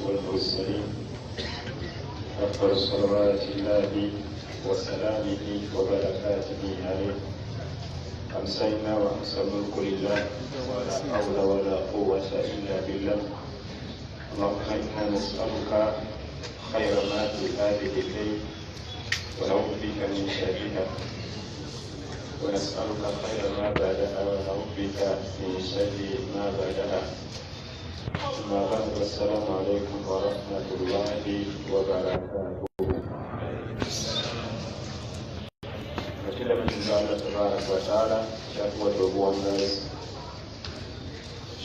والمرسلين أفضل صلوات الله وسلامه وبركاته عليه. أمسينا وأمسى الملك لله ولا حول ولا قوة إلا بالله. اللهم إنا نسألك خير ما في هذه الليل ونعوذ بك من شرها، ونسألك خير ما بعدها ونعوذ بك من شر ما بعدها. أما بعد، السلام عليكم ورحمة الله وبركاته. وكل من الله تبارك وتعالى شكوى الربوع الناس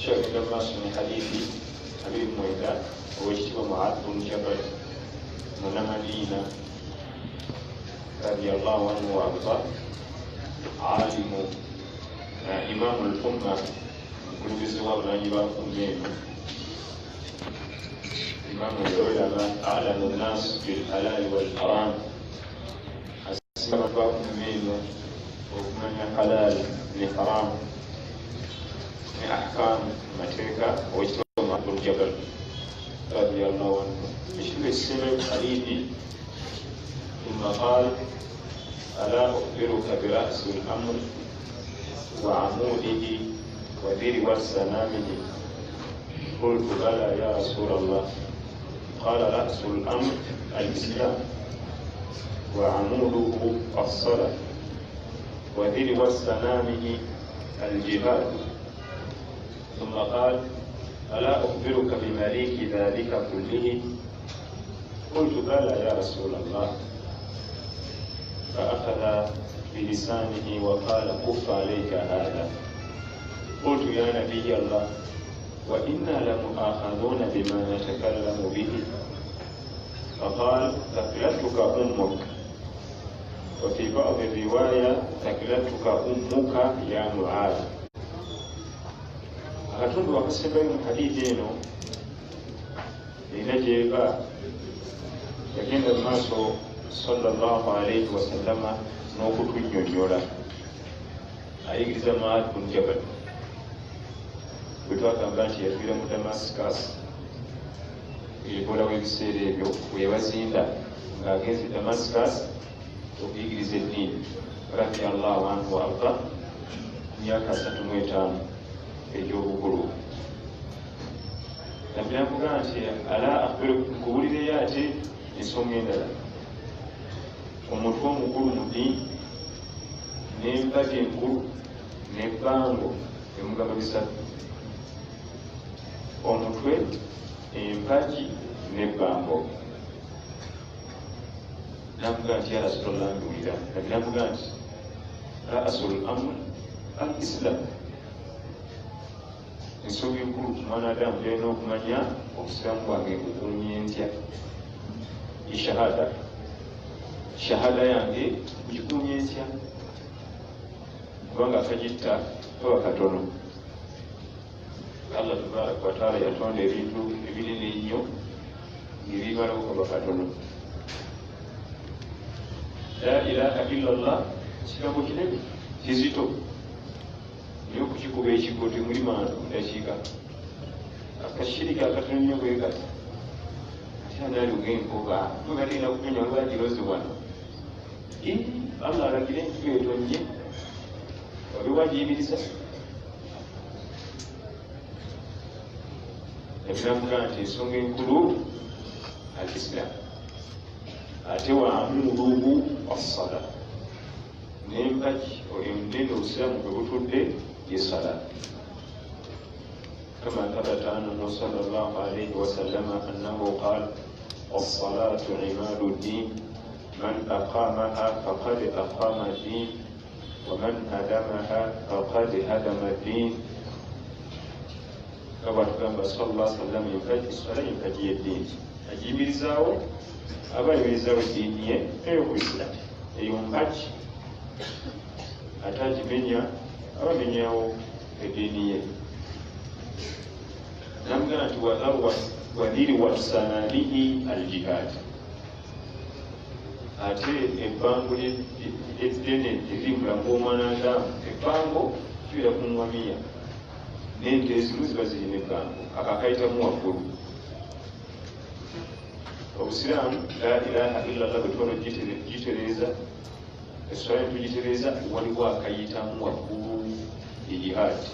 شهد الناس من حديثي حبيب مويدا واجتمع معاذ بن جبل من مدينة رضي الله عنه وأرضاه، عالم إمام الأمة كل بسوى من إمام أمين، إمام العلماء، أعلم الناس بالحلال والحرام، أسمى أمين ومن حلال لحرام من أحكام متركة واجتمع معاذ بن جبل رضي الله عنه بشر السر الحديث. ثم قال: ألا أخبرك برأس الأمر وعموده وذروة سنامه؟ قلت: بلى يا رسول الله. قال: رأس الأمر الإسلام، وعموده الصلاة، وذروة سنامه الجهاد. ثم قال: ألا أخبرك بمليك ذلك كله؟ قلت: بلى يا رسول الله. فأخذ بلسانه وقال: كف عليك هذا. قلت: يا نبي الله، وإنا لمؤاخذون بما نتكلم به. فقال: ثكلتك أمك، وفي بعض الرواية ثكلتك أمك يا معاذ. akatundu akasembayo mu hadithi eno erina gyeba yagenda mu maaso sallallahu alaihi wasallama n'okutunnyonnyola, ayigiriza Mu'adh bin Jabal bwe twagamba nti yafiira mu Damascus ebola w'ebiseera ebyo bwe yabazinda ng'agenze Damascus okuyigiriza eddiini radiyallahu anhu wa arda ku myaka 35 ekyobukulu. Nabbi avuga nti ala akhbiruka, nkubulireyo ate ensonga endala. Omutwe omukulu mu ddiini n'empagi enkulu n'ebbango emugamba bisatu. Omutwe, empagi n'ebbango. Navuga nti ya Rasulallah, nduulira. Nabbi avuga nti ra'sul amr al-Islam. Ensonga enkulu ku mwanadamu gyalina okumanya obusiraamu bwange nkukuumye ntya. Shahada yange nkikuumye ntya, kubanga akagitta kaba katono. Allah tabaraka wataala yatonda ebintu ebinene ennyo ng'ebibalawo kaba katono. La ilaha illallah kigambo kinene kizito, naye okukikuba ekiggo temuli mantu ndakiika. Akashirika akatono nnyo bwe kati ate anaali og'enkoba tugatenda kumenya lwagirozi wano. Allah alagire enjuba etonye wabe wagiyimiriza. Ebinavuga nti ensonga enkulu al-Islam, ate wa'amuduhu as-sala, n'empagi omunene obusiraamu bwe butudde ye sala. كما ثبت عنه صلى الله عليه وسلم أنه قال: الصلاة عماد الدين، من أقامها فقد أقام الدين، ومن هدمها فقد هدم الدين. كما تقام صلى الله عليه وسلم ينفجي الصلاة ينفجي الدين. أجيب الزاوية أبا يزاوي الدينية أيوه الإسلام ينفجي أتاج بنيا أبا بنياو الدينية. Namgana nti wadhiri wasananihi aljihad, ate ebbango eddene eriri mulamu w'omwanadamu, ebbango kibeera ku ŋŋamiya, n'ente ezimu ziba zirina ebbango akakayitamu waggulu. obusiraamu la ilaha illa allah bwe tuba gitereeza esswala netugitereeza waliwo akayitamu waggulu ejihaadi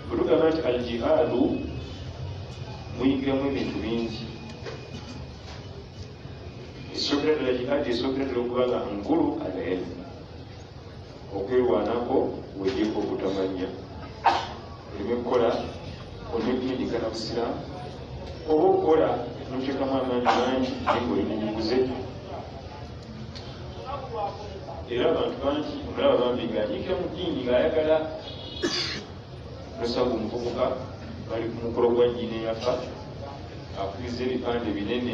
bwe tugamba nti aljihaadu muyigiramu ebintu bingi esookera ddala jihaadi esookera ddala okuba nga nkulu alilmu okwerwanako wejeko okutamanya oleme kukola onekunyiga na busiraamu oba okukola noteekamu amaanyi mangi naye oli mubuguze era abantu bangi omulaba bambi ngaanyiikira mu ddiini ng'ayagala nosanga omuvubuka bali ku mukolo gwa nnyina eyafa akubiriza ebipande binene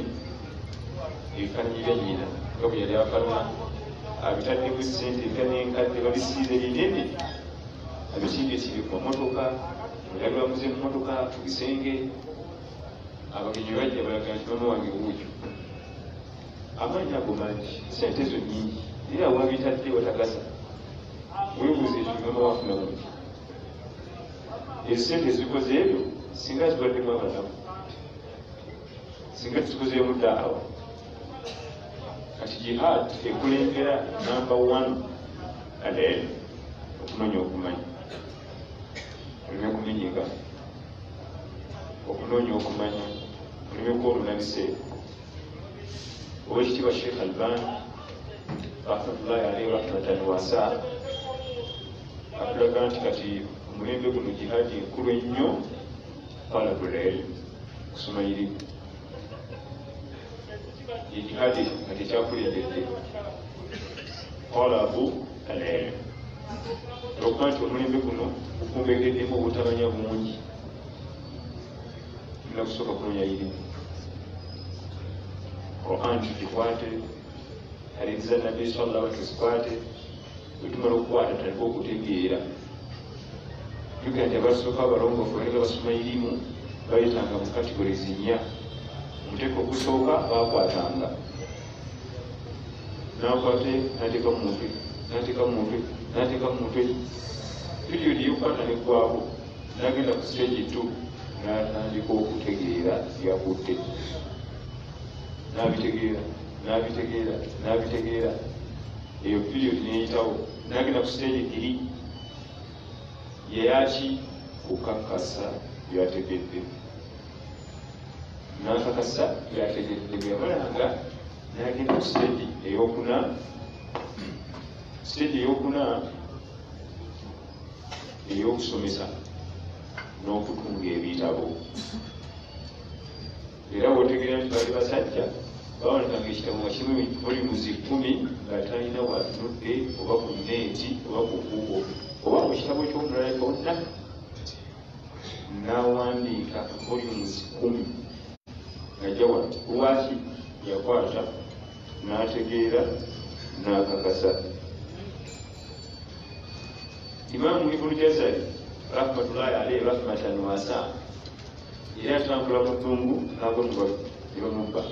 ebifaananyi bya nnyina nga bwe yali afaanana abitaddeko sente ebitanenkadde babisiize binene abitimbesibe ku mamotoka mulali bamuze mu motoka ku bisenge abagenyi bajja balaga nti mama wange wuuyo amaanyi ago mangi sente ezo nnyingi era wabitadde watagasa webuuza ekyo mama wafunamu esente ezikoze ebyo singa zibaddemu abalamu singa tuzikozeemu daawa kati jihad ekulembera namba 1 alilmu okumanya okumanya oleme kumenyeka okunoonya okumanya oleme kwoluna biseera owekitiibwa sheikh albani rahmatullahi alaihi rahmatan wasa atulaga nti kati omulembe guno jihadi enkulu ennyo talabul ilm kusoma irimu jihadi kati ekyakulembedde talabu alilm okuba nti omulembe guno gukumbegeddemu obutamanya bungi tulina kusooka kunoonya irimu Quran tugikwate hadithi za nabbi sallallahu alaihi wasallam tuzikwate bwetumala okukwata tutandika okutegeera tugira nti abasooka abalongoofu nga basoma irimu bayitanga mu categories 4 omuteeko ogusooka bakwatanga nakwate nateeka mu mutwe nateeka mu mutwe nateeka mu mutwe periodi yokukwata neggwako nagenda ku stage 2 natandika okutegeera yakutte nabitegeera eyo periodi neyitawo nagenda ku stage 3 yeyaki kukakasa byategedde nakakasa byategedde bweyamalanga nagenda ku stage eyokuna eyokusomesa n'okutunga ebitabo era wotegeera nti bali basajja babonekanga ekitabo nga kimu volumes 10 nga talina watunudde oba ku neeti oba ku kubo oba mu kitabo ky'omulala kyonna n'awandiika volumes 10 ng'ajjawa lwaki yakwata n'ategeera n'akakasa. Imaamu Ibn Jazari rahmatullahi alayhi rahmatan wasa era atambula mu ddungu n'agonwa ebamubba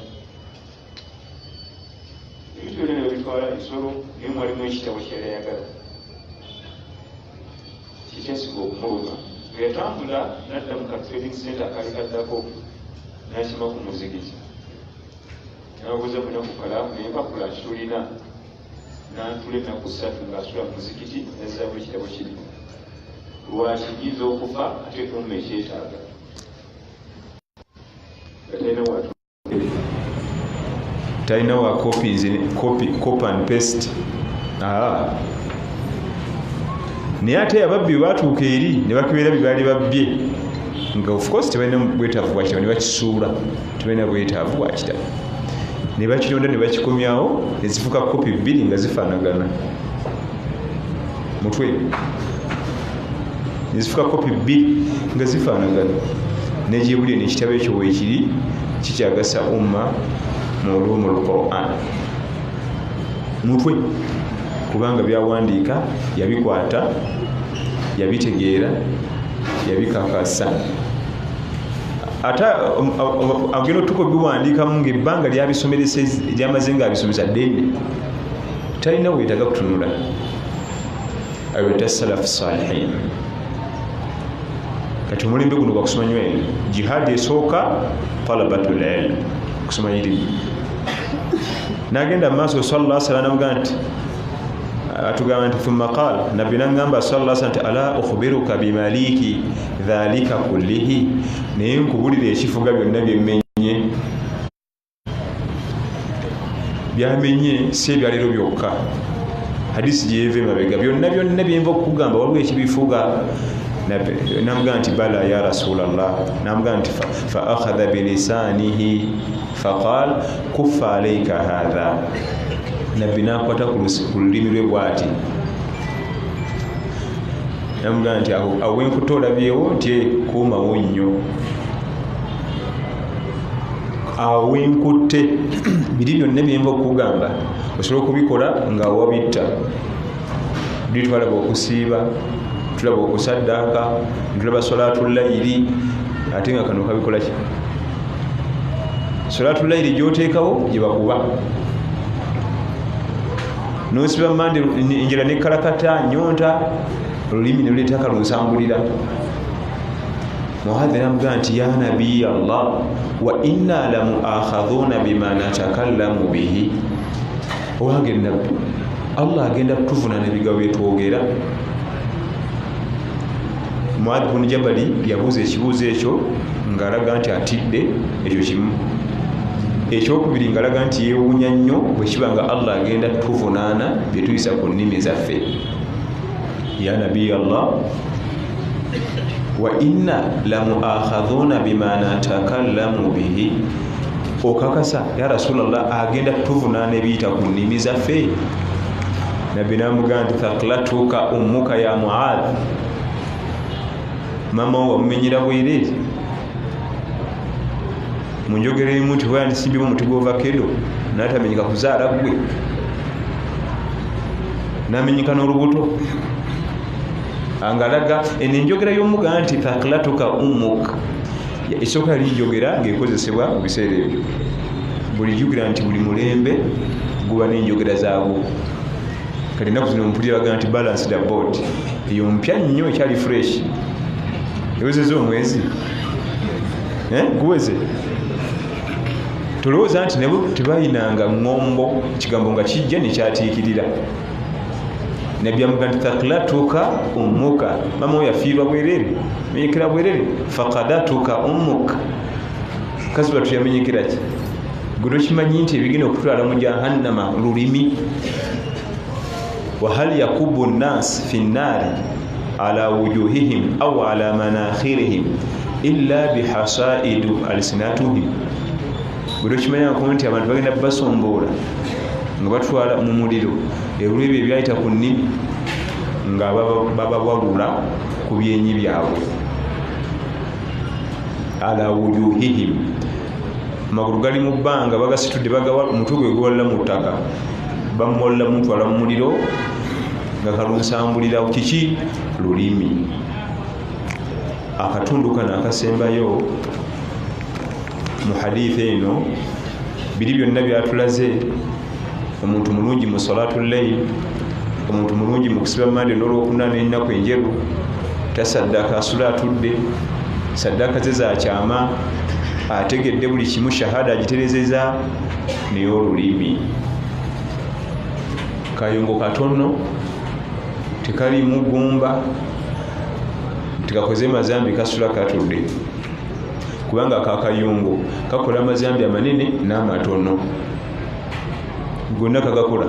ebintu byonna nebitwala ensolo naye mwalimu ekitabo kyeyayagala kikyasiga okumuluma bweyatambula nadda mu trading center akali kaddako n'akima ku muzikiti n'abuuza munaku kalaamu naye mpapula kitulina n'antula ennaku 3 ng'asula mu muzikiti nazzaamu ekitabo kiri lwaki nyinza okufa ate kumma ekyetaaga talina wa copy and paste. Naye ate ababbi batuuka eri ne bakibeera bibali babbye nga of course tebalina bwetaavu bwa kitabo ne bakisuula tebalina bwetaavu bwa kitabo ne bakironda ne bakikomyawo ezifuka kopi 2 nga zifaanagana mutwe ezifuka kopi 2 nga zifaanagana negyebulye n'ekitabo ekyo weekiri kikyagasa umma mu ulumul Quran mutwe kubanga byawandiika yabikwata yabitegeera yabikakasa ate agenda otuko biwandiikamu ng'ebbanga lyabisomeresa lyamaze ng'abisomesa ddene talina weetaga kutunula ayota salafu salihin kati omulembe guno gwakusoma nnyo eno jihadi esooka talabatul ilm kusoma ilimi nagenda maaso sallallahu alaihi wasallam namugamba nti atugamba nti thumma qala nabbi nagamba sallallahu alaihi wasallam ala ukhbiruka bimaliki dhalika kullihi naye nkubulira ekifuga byonna byamenye si ebyalero byokka hadisi gyeva emabega byonna byenva okukugamba waliwo ekibifuga namugamba nti bala ya rasulallah namugamba nti fa akhadha bilisanihi faqal kuffa alayka hadha nabbi nakwata ku lulimi lwe bwati namugamba nti awo wenkutolabyewo nti kuumawo nnyo awo wenkutte biri byonna byenva okukugamba osobola okubikola nga wabitta biri twalaba okusiiba tulaba okusaddaaka tulaba solatullayiri ate nga kano kabikola ki solatullayiri gyoteekawo gyebakuba nosiba mande enjala nekkalakata nyonta olulimi neluleetaka lunsambulira muhadhi namugamba nti ya nabiy allah wa inna lamuakhadhuna bima natakallamu bihi owange nabbi allah agenda kutuvunana ebigambo byetwogera Muadh bin Jabali yabuuza ekibuuzo ekyo ng'alaga nti atidde ekyo kimu ekyokubiri ng'alaga nti yeewuunya nnyo bwe kiba nga allah agenda tuvunaana bye tuyisa ku nnimi zaffe ya nabiy allah wa inna lamuakhadhuna bima natakallamu bihi okakasa ya rasulallah agenda tuvunaana ebiyita ku nnimi zaffe nabbi namugamba nti thaklatuka ummuka ya Muadh mama wamumenyera bwereere munjogera erimu nti bwayandisimbye omuti gw'ovakedo natamenyeka kuzaala gwe namenyeka n'olubuto angalaga eno enjogera y'omugamba nti thaklatuka ummuk esooka yali njogera ng'ekozesebwa mu biseera ebyo buli jjukira nti buli mulembe guba n'enjogera zaagwo kati ennaku zino mpulira bagamba nti balanced board eyo mpya nnyo ekyali fresh ewezeza omwezi guweze tolowooza nti nebo tebayinanga ŋŋombo ekigambo nga kijja nekyatiikirira nabbi amugamba nti thaklatuka ummuka mama oyo yafiirwa bwereere menyekera bwereere faqadatuka ummuk kaziba tuyamenyekera ki gwe tokimanyi nti ebigenda okutwala mu jahannama lulimi wahal yakubu nnas fi nnaari ala wujuhihim au ala manakhirihim illa bihasaidu alsinatuhim bwe tokimanyaku nti abantu bagenda basomboola nga batwala mu muliro ebulwebyo ebyayita ku nnimi nga babawalula ku byenyi byabwe ala wujuhihim amagulu gali mu bbanga bagasitudde bagawala omutwe gwe guwalira mu ttaka bamumwalira mutwala mu muliro nga kalunsambulira kiki lulimi akatundu kano akasembayo mu hadithi eno biri byonna byatulaze omuntu mulungi mu salatu layl omuntu mulungi mu kusiba mande n'olwokuna n'ennaku enjeru tasaddaka asula atudde saddaka ze zakyama ategedde buli kimu shahada agiterezeza naye olulimi kayungo katono tekalimu gumba tikakoze mazambi kasula katudde kubanga kakayungo kakola amazambi amanene n'amatono gonna kagakola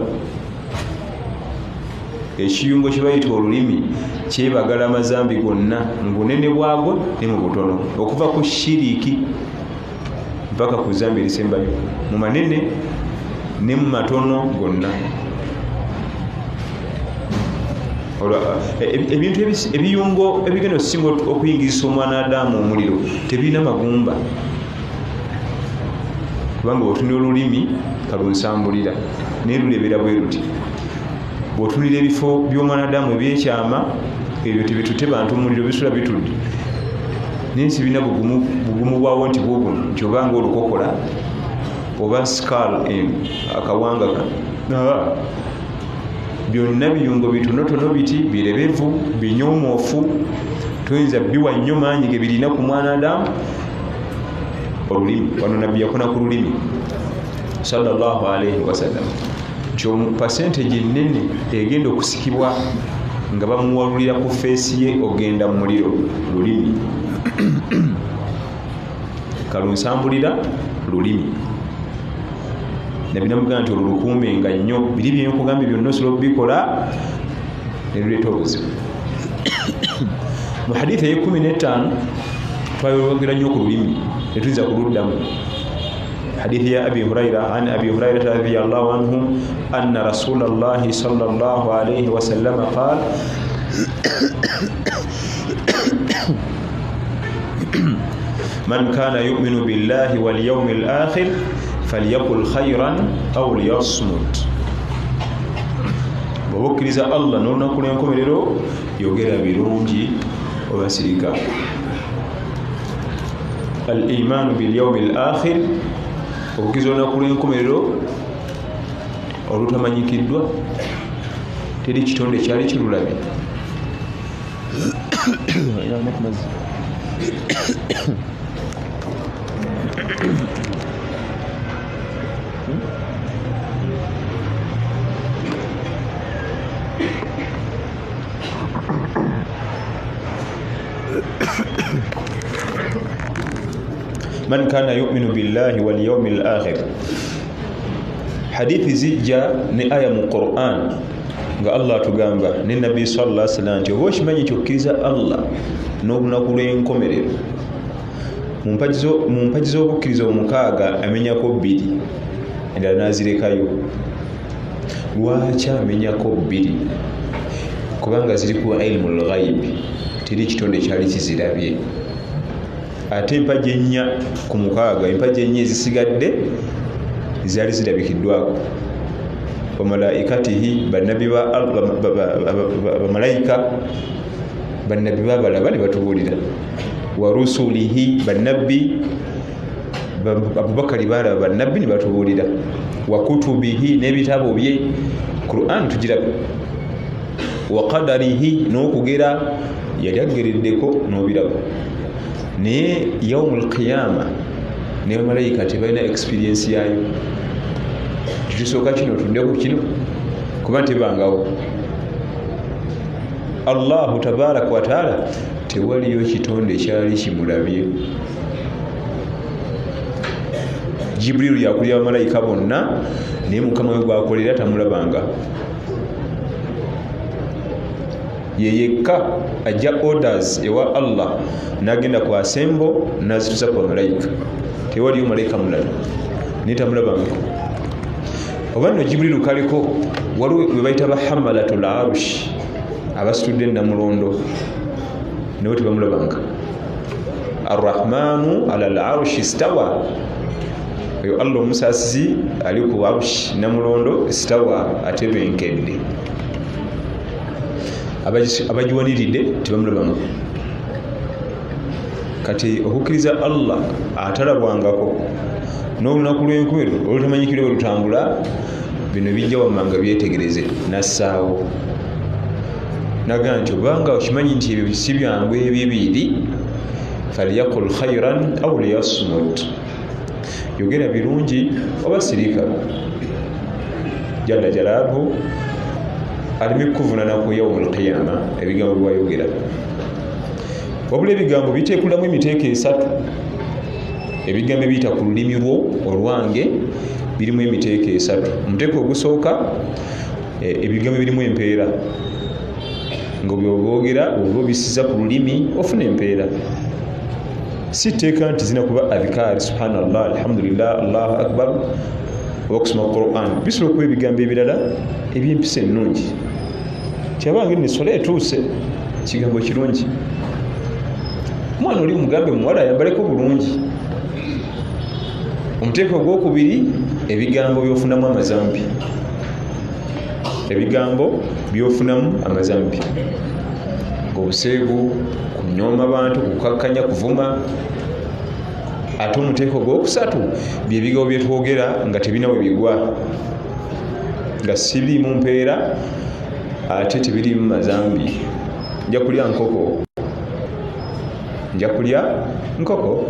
ekiyungo kyebayita olulimi kyebagala amazambi gonna mu bunene bwagwo ne mu butono okuva ku shiriki mpaka ku zambi erisembayo mu manene ne mu matono gonna ebintu ebiyungo ebigenda okusinga okuyingisa omwana adamu omuliro tebirina magumba kubanga bwotunira olulimi kalunsambulira naye lulebera bwe luti bwotunira ebifo by'omwana adamu ebyekyama ebyo tebitute bantu omuliro bisula bitudde naye si birina bugumu bwawo nti bwobuno nti obanga olukokola oba skal akawanga byonna biyungo bitonotono biti birebevu binyomoofu toyinza biwa nnyo maanyi ge birina ku mwana Adamu olulimi. Wano nabbi yakona ku lulimi sallallahu alaihi wasallam. Kyo percentage ennene egenda okusikibwa nga bamuwalulira ku feesi ye ogenda mu muliro lulimi. Kalunsambulira lulimi. Nabbi namugamba nti olulukuumenga nnyo, biri byenkugambye byonna osobola okubikola ne luleeta obuzibu. Mu hadithi ey'15 twayogera nnyo ku lulimi netuyinza kuluddamu. حديث أبي هريرة عن أبي هريرة رضي الله عنه أن رسول الله صلى الله عليه وسلم قال من كان يؤمن بالله واليوم الآخر فليقل خيرا أو ليصمت. بوكرز الله نورنا كلهم كمريرو يوغير بيرونجي وبسريكا. الإيمان باليوم الآخر okukiza olunaku lw'enkomerero olutamanyikiddwa, teri kitonde kyali kirulabye. Man kana yu'minu billahi wal yawmil akhir. Hadithi zijja ne aya mu Qur'an nga Allah tugamba ne Nabi sallallahu alaihi wasallam nti oba okimanyi kyokiriza Allah n'olunaku lw'enkomerero mu mpagi z'obukkiriza omukaaga amenyako 2 endala nazirekayo. Lwaki amenyako 2? Kubanga ziri ku ilmul ghaib, teri kitonde kyali kizirabye. Ate empagi 4 ku mukaaga, empagi 4 ezisigadde zaali zirabikiddwako. Wamalaikatihi, bannabbi ba bamalayika, bannabbi babalaba ne batubuulira. Wa rusulihi, bannabbi Abubakari balaba bannabbi ne batubuulira. Wa kutubihi, n'ebitabo bye Qur'an tugiraba. Wa qadarihi, n'okugera yali agereddeko n'obiraba. Naye yaumul qiyama ne bamalayika tebalina experience yayo. Tutusooka kino tuddeku kino kuba tebangawo. Allahu tabaraka wa taala tewaliyo kitonde kyali kimulabye. Jibrilu yakulira bamalayika bonna naye Mukama we gwakolera tamulabanga. Yeyekka ajja orders ewa Allah nagenda ku asembo nazitusa ku bamalayika. Tewaliyo malayika mulala netamulabanga. Oba nno Jibrilu kaliko waliwo we bayita bahamalatul arush, abasitudde namulondo nawe tebamulabanga. Arrahmanu ala al-arshi istawa. Oyo Allah omusaasizi ali ku arush namulondo istawa, atebenkedde. Abagiwaniridde tebamulabanga. Kati okukkiriza Allah atalabwangako n'olunaku lw'enkomerero olutamanyikirwe olutambula, bino bijja wammanga byetegereze nassaawo. Nagaa nti obanga okimanyi nti ebyo si byangu ebibiri, falyaqul khairan aw liyasmut. Yogera birungi oba sirika. Jalla jalaaluhu alimi kuvunana ku yaumul qiyama ebigambo byayogera. Wabula ebigambo biteekulamu emiteeko 3. Ebigambo ebiyita ku lulimi lwo olwange birimu emiteeko 3. Omuteeko ogusooka, ebigambo birimu empeera. Nga by'oboogera oba obisiza ku lulimi ofuna empeera. Si tteeka nti zina kuba adhikaari subhanallah, alhamdulillah, allahu akbar, oba okusoma Qur'an. Bisobola okuba ebigambo ebirala eby'empisa ennungi. Kyabange n'essola etuuse, kigambo kirungi. Omwana oli mugambe muwala ayambaleko bulungi. Omuteeko ogwokubiri, ebigambo byofunamu amazambi. Ebigambo byofunamu amazambi. Obuseegu, kunyooma abantu, kukakkanya, kuvuma. Ate omuteeko ogwokusatu byebigambo byetwogera nga tebina we bigwa, nga si birimu mpeera ate tebirimu mazambi. Nja kulya nkoko nja kulya nkoko,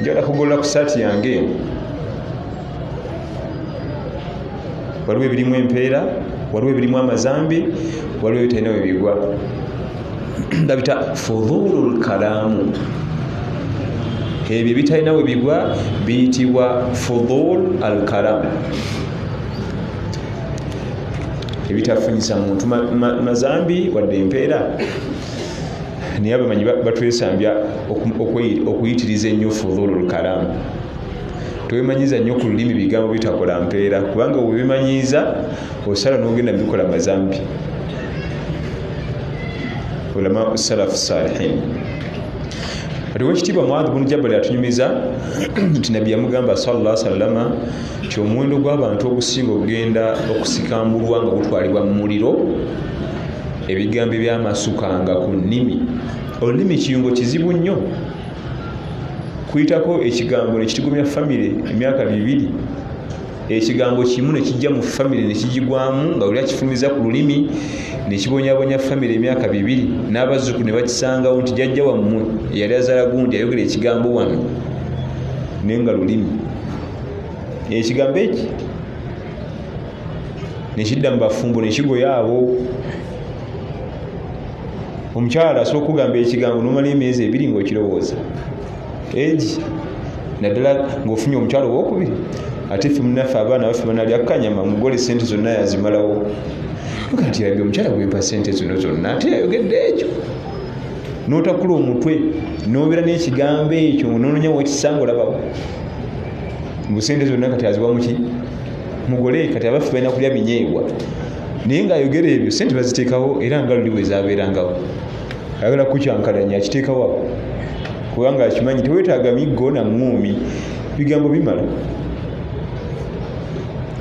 njala kugolola ku saati yange. Waliwo ebirimu empeera, waliwo ebirimu amazambi, waliwo ebitalina we bigwa. Babita fudhulul kalaamu. Ebyo ebitalina we bigwa biyitibwa fudhul al kalaamu. Ebitafunyisa muntu mazambi wadde empeera, naye abamanyi batwesambya okuyitiriza ennyo fudhulul kalaamu. Tewemanyiza nnyo ku lulimi bigambo bitakola mpeera, kubanga webimanyiza osala n'ogenda bikola mazambi. Ulama salafu salihin. Kati wekitiibwa Muadh bin Jabal atunyumiza nti Nabbi yamugamba sallallahu alaihi wasallam nti omuwendo gw'abantu ogusinga ogenda okusikambulwa nga gutwalibwa mu muliro, ebigambo ebyamasukanga ku nnimi. Olulimi kiyungo kizibu nnyo. Kuyitako ekigambo ne kitigomya famire emyaka 2, ekigambo kimu ne kijja mu famire ne kigigwamu nga oli akifulumiza ku lulimi ne kibonyabonya famire emyaka 2, n'abazzukulu ne bakisangawo nti jjajja wammwe yali azaala gundi ayogera ekigambo wano naye nga lulimi. Ekigambo eki ne kidda mu bafumbo ne kigoya abo. Omukyala asooka okugamba ekigambo n'omala emyezi 2 ng'okirowooza. Eji naddala ng'ofunye omukyalo owokubiri, ate ffe munnaffe abaana baffe banalya kanyama, mugole sente zonna yazimalawo. Kati yabye omukyala gwempa sente zino zonna ate yayogedde ekyo. N'otakula omutwe n'obeera n'ekigambo ekyo n'onoonya wekisanga olabawo. Mu sente zonna kati aziwa muki? Mugole. Kati abaffe balina kulya binyeebwa, naye ng'ayogera ebyo sente baziteekawo era nga luli bwe zaabeerangawo. Ayagala kukyankalanya akiteekawo kubanga akimanyi teweetaaga miggo na ngumi, bigambo bimala.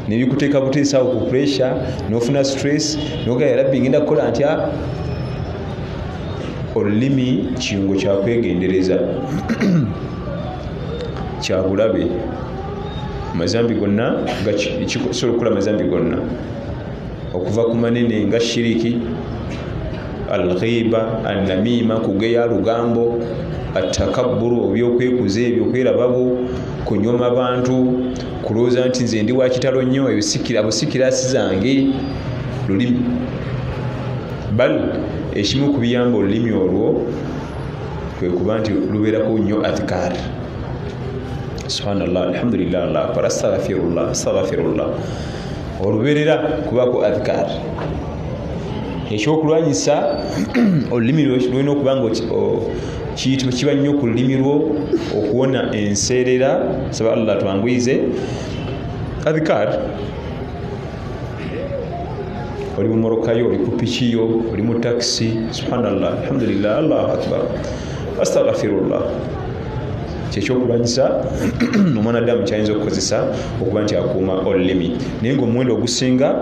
Ne bikuteeka buteesaawo ku pressure, n'ofuna stress, n'ogaya yarabbi ngenda kukola ntya. Olulimi kiyungo kya kwegendereza, kya bulabe. Amazambi gonna kisobola okukola amazambi gonna, okuva ku manene nga shiriki, al-ghiba, an-namima, kugeya lugambo, atakabburu, ebyokwekuza ebyo, kwerababo, kunyoma abantu, kulooza nti nze ndi wa kitalo nnyo, abusikirasi zange. Lulimi bal ekimu ku biyamba olulimi olwo kwe kuba nti lubeerako nnyo adhkar. Subhanallah, alhamdulillah, Allah akbar, astaghfirullah, astaghfirullah. Olubeerera kubako adhkar. Ekyokulwanyisa olulimi lulina okuba nga kiyitibwa kiba nnyo ku lulimi lwo okuwona enseerera. Saba Allah twanguyize. Adhkar, oli mu morokayo, oli ku pikiyo, oli mu takisi. Subhanallah, alhamdulillah, Allahu akbar, astaghfirullah. Kyekyokulwanyisa omwanadamu kyayinza okukozesa okuba nti akuuma olulimi. Naye ng'omuwendo ogusinga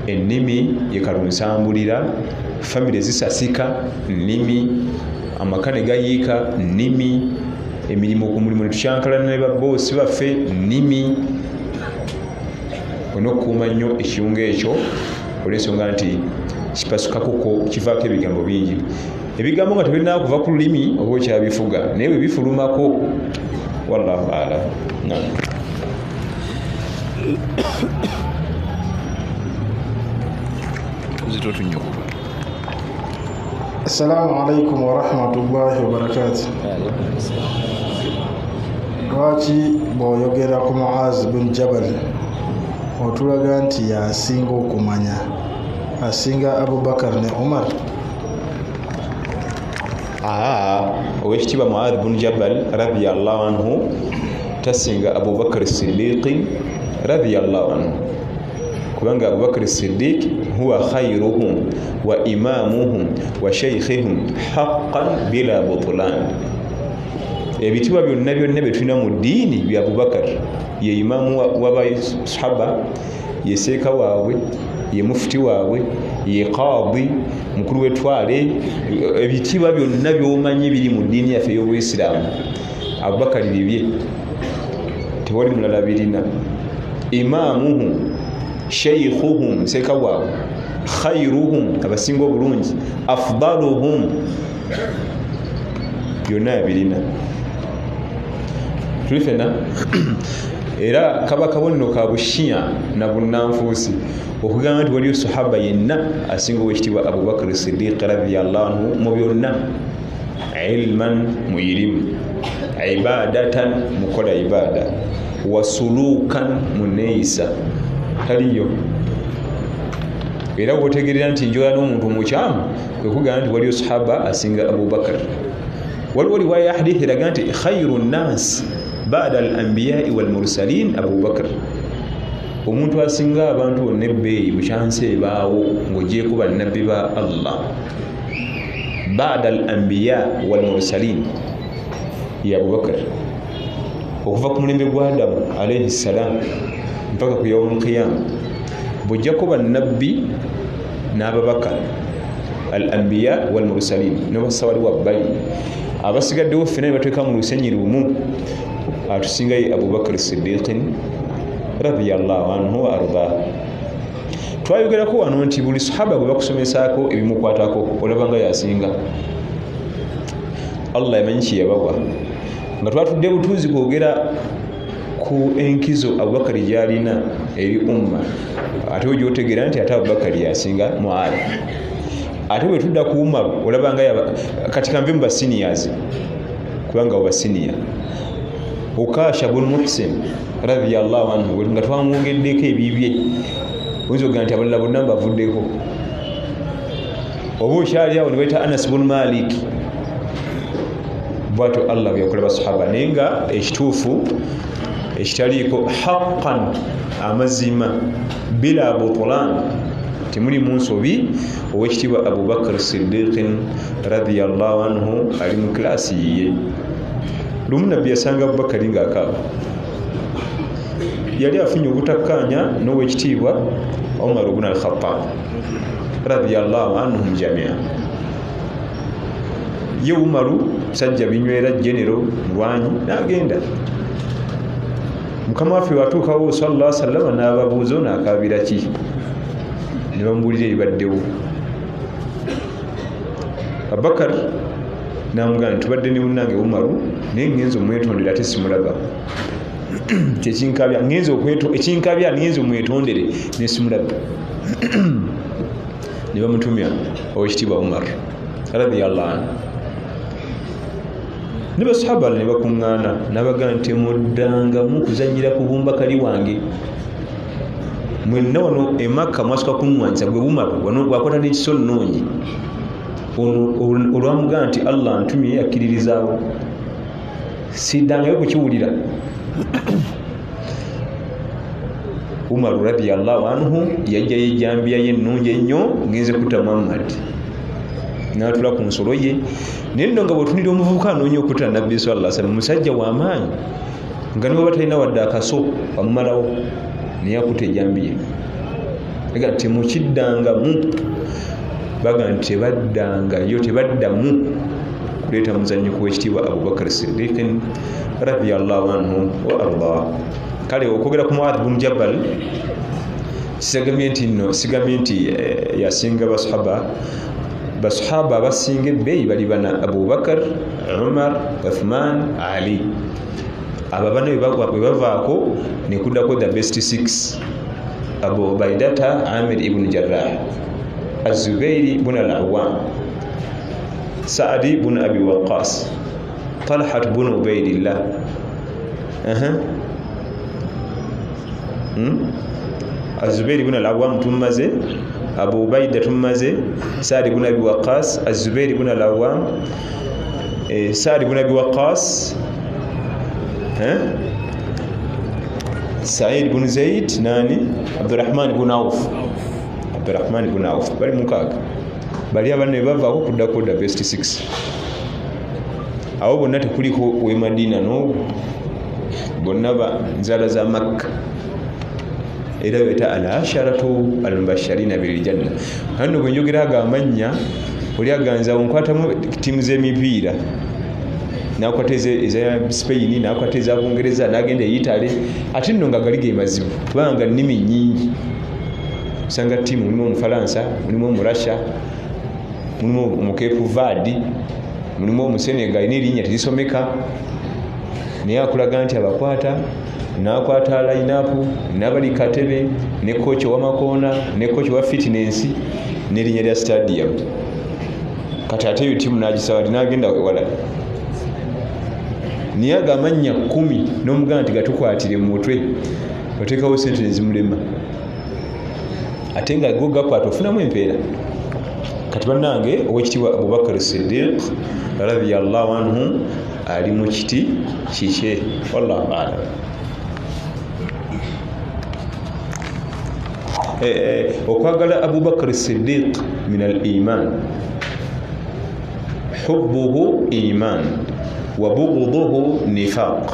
ennimi yekalunsambulira, famire zisasika nnimi, amaka ne gayiika nnimi, emirimu ku mulimu ne tukyankalana ne babboosi baffe nnimi. Olina okukuuma nnyo ekiyungu ekyo olw'ensonga nti kipasukakuko, kivaako ebigambo bingi. Ebigambo nga tebirina kuva ku lulimi oba okyabifuga, naye bwe bifulumako, wallahu a'lam. Assalamu alaikum wa rahmatullahi wa barakatuh. Lwaki bw'oyogera ku Muaz bin Jabal otulaga nti yasinga okumanya, asinga Abubakar ne Umar? Owekitiibwa Muaz bin Jabal radiyallahu anhu tasinga Abubakar Siddiq radiyallahu anhu, kubanga Abubakar Siddiq huwa khairuhum wa imamuhum wa shaykhihum haqqan bila butlan. Ebitiibwa byonna byonna bye tulina mu ddiini bya Abubakar. Ye imamu w'abasahaba, ye seeka waabwe, ye mufuti waabwe, ye qadi, mukulu w'ettwale. Ebitiibwa byonna by'omanyi biri mu ddiini yaffe ey'Obuyisiraamu, Abubakar bibye, tewali mulala birina. Imamuhum, shaykhuhum, seeka waabwe, khairuhum, abasinga obulungi, afdaluhum, byonna yabirina tuli fena era kaba kabonero ka bushiya na bunnanfuusi okugamba nti waliyo sahaba yenna asinga owekitiibwa Abubakar Siddiq radiyallahu anhu mu byonna, ilman mu irimu, ibadatan mukola ibada, wasulukan mu neeyisa taliyo. Era bwotegerera nti njola n'omuntu omukyamu kwe kugamba nti waliyo sahaba asinga Abubakar. Waliwo riwaya ya hadithi eraga nti khairu nnas ba'da al-anbiya'i wal mursalin Abubakar, omuntu asinga abantu bonna ebbeeyi bukyansi ebaawo ng'ogyeko bannabbi ba Allah ba'da al-anbiya wal mursalin ya Abubakar, okuva ku mulembe gwa Adamu alayhi salam mpaka ku yawmul qiyama bujjako bannabbi n'ababaka al-anbiya wal mursalin n'abasawali wabbali, abasigaddewo ffena ne bateeka mu lusenyi lumu atusingayo Abubakar Siddiq radiyallahu anhu wa arda. Twayogerako wano nti buli sahaba gwe bakusomesaako ebimukwatako olabanga yasinga. Allah yamanyi kiyabawa nga twatudde butuuzi kwogera ku enkizo Abubakar gyalina eri umma, ate ogyotegeera nti ate Abubakar yasinga Muad. Ate bwe tudda ku Umar olabanga kati kanve mu basiniyazi kubanga obasiniya Ukasha bun Muhsin radiyallahu anhu nga twamwongeddeko ebibye oyinza okugamba nti abalala bonna bavuddeko. Oba okyali awo ne bayita Anas bun Malik, bwatyo Allah bwe yakola basahaba, naye nga ekituufu ekitaliiko haqqan amazima bila butulan temuli mu nsobi, owekitiibwa Abubakar Siddiq radiyallahu anhu ali mu kilaasi yiye. Lumu nabbi yasanga Abubakar ng'akaaba, yali afunye obutakkaanya n'owekitiibwa Umar ibn al-Khattab radiyallahu anhum jamia. Ye Umaru sajja binywera genero lwanyi n'agenda. Mukama waffe watuukawo sallallahu alaihi wasallam n'ababuuza n'akaabira ki, ne bamubuulira ebibaddewo. Abubakar n'amugamba nti tubadde ne munnange Umaru naye ngenza omwetondera ate simulaba. Kyekinkabya ngenza omwetondere ne simulaba. Ne bamutumya owekitiibwa Umar radiyallahu anhu. Ne basahaba ne bakuŋŋaana n'abagamba nti muddangamu kuzannyira ku bumbakali wange. Mwenna wano e Makka mwasooka kunnwanyisa gwe Umar wano wakwata n'ekisonnoonyi olwamugamba nti Allah ntumye akkiririzaawo, siddangayo kukiwulira. Umar radiyallahu anhu yajjayo ejjambiya ye ennungi ennyo ngenze kutta Muhammad, n'atula ku nsolo ye. Naye nno nga bw'otunira omuvubuka anoonya okutta Nabbi sallallahu alaihi wasallam, musajja w'amaanyi nga ne bwe batalina wadde akaso bamumalawo, naye akutta ejjambiya. Ega temukiddangamu, baga nti tebaddamu kuleeta muzannyo ku wekitiibwa Abubakar Siddiq radiyallahu anhu wa arda. Kale okwogera ku Muad bun Jabal sigambye nti yasinga basahaba abasinga ebbeeyi bali bana: Abubakar, Umar, Uthman, Ali. Abo bana bwe bavaako ne kuddako the best six: Abu Ubaidata Amir ibn Jarrah, Az-Zubairi ibn al-Awwam, Sa'di ibn Abi Waqqas, Talha ibn Ubaidillah, Az-Zubairi ibn al-Awwam tumaze, Abu Ubaida tumaze, Sa'di ibn Abi Waqqas, Az-Zubairi ibn al-Awwam, Sa'di ibn Abi Waqqas, Sa'id ibn Zaid, nani? Abdurrahman ibn Auf. Bali mukaaga. Bali abana ne bavaako kuddako the best six. Awo bonna tekuliko we Madina no, bonna ba nzala za Makka. Era beta al-asharatu al-mubashirina bil janna. Hano bwe njogera amannya oli aganza onkwatamu timu z'emipiira, nakwata eza Spain, nakwata eza Bungereza, nagenda Italy, ate nno nga gali ge mazibu kubanga nnimi nnyingi. Usanga timu mulimu Omufalansa, mulimu Omurussia, mulimu Omucape Verde, mulimu omusenega alina erinnya terisomeka naye akulaga nti abakwata n'akwata line-up n'abali katebe ne kooki ow'amakoona ne kooki wa fitness n'erinnya lya stadium kati ate eyo ttiimu n'agisaba ti n'agenda wewala naye ago amannya 10 n'omugamba nti gatukwatire mu mutwe oteekawo sente nezimulema ate nga go gakwata ofunamu empeera kati bannange owekitiibwa Abubakar Siddiq radiyallahu anhu ali mu kiti kikye wallahu a'lam. okwagala Abubakar Siddiq min al-iman hubbuhu iman wa bughduhu nifaq.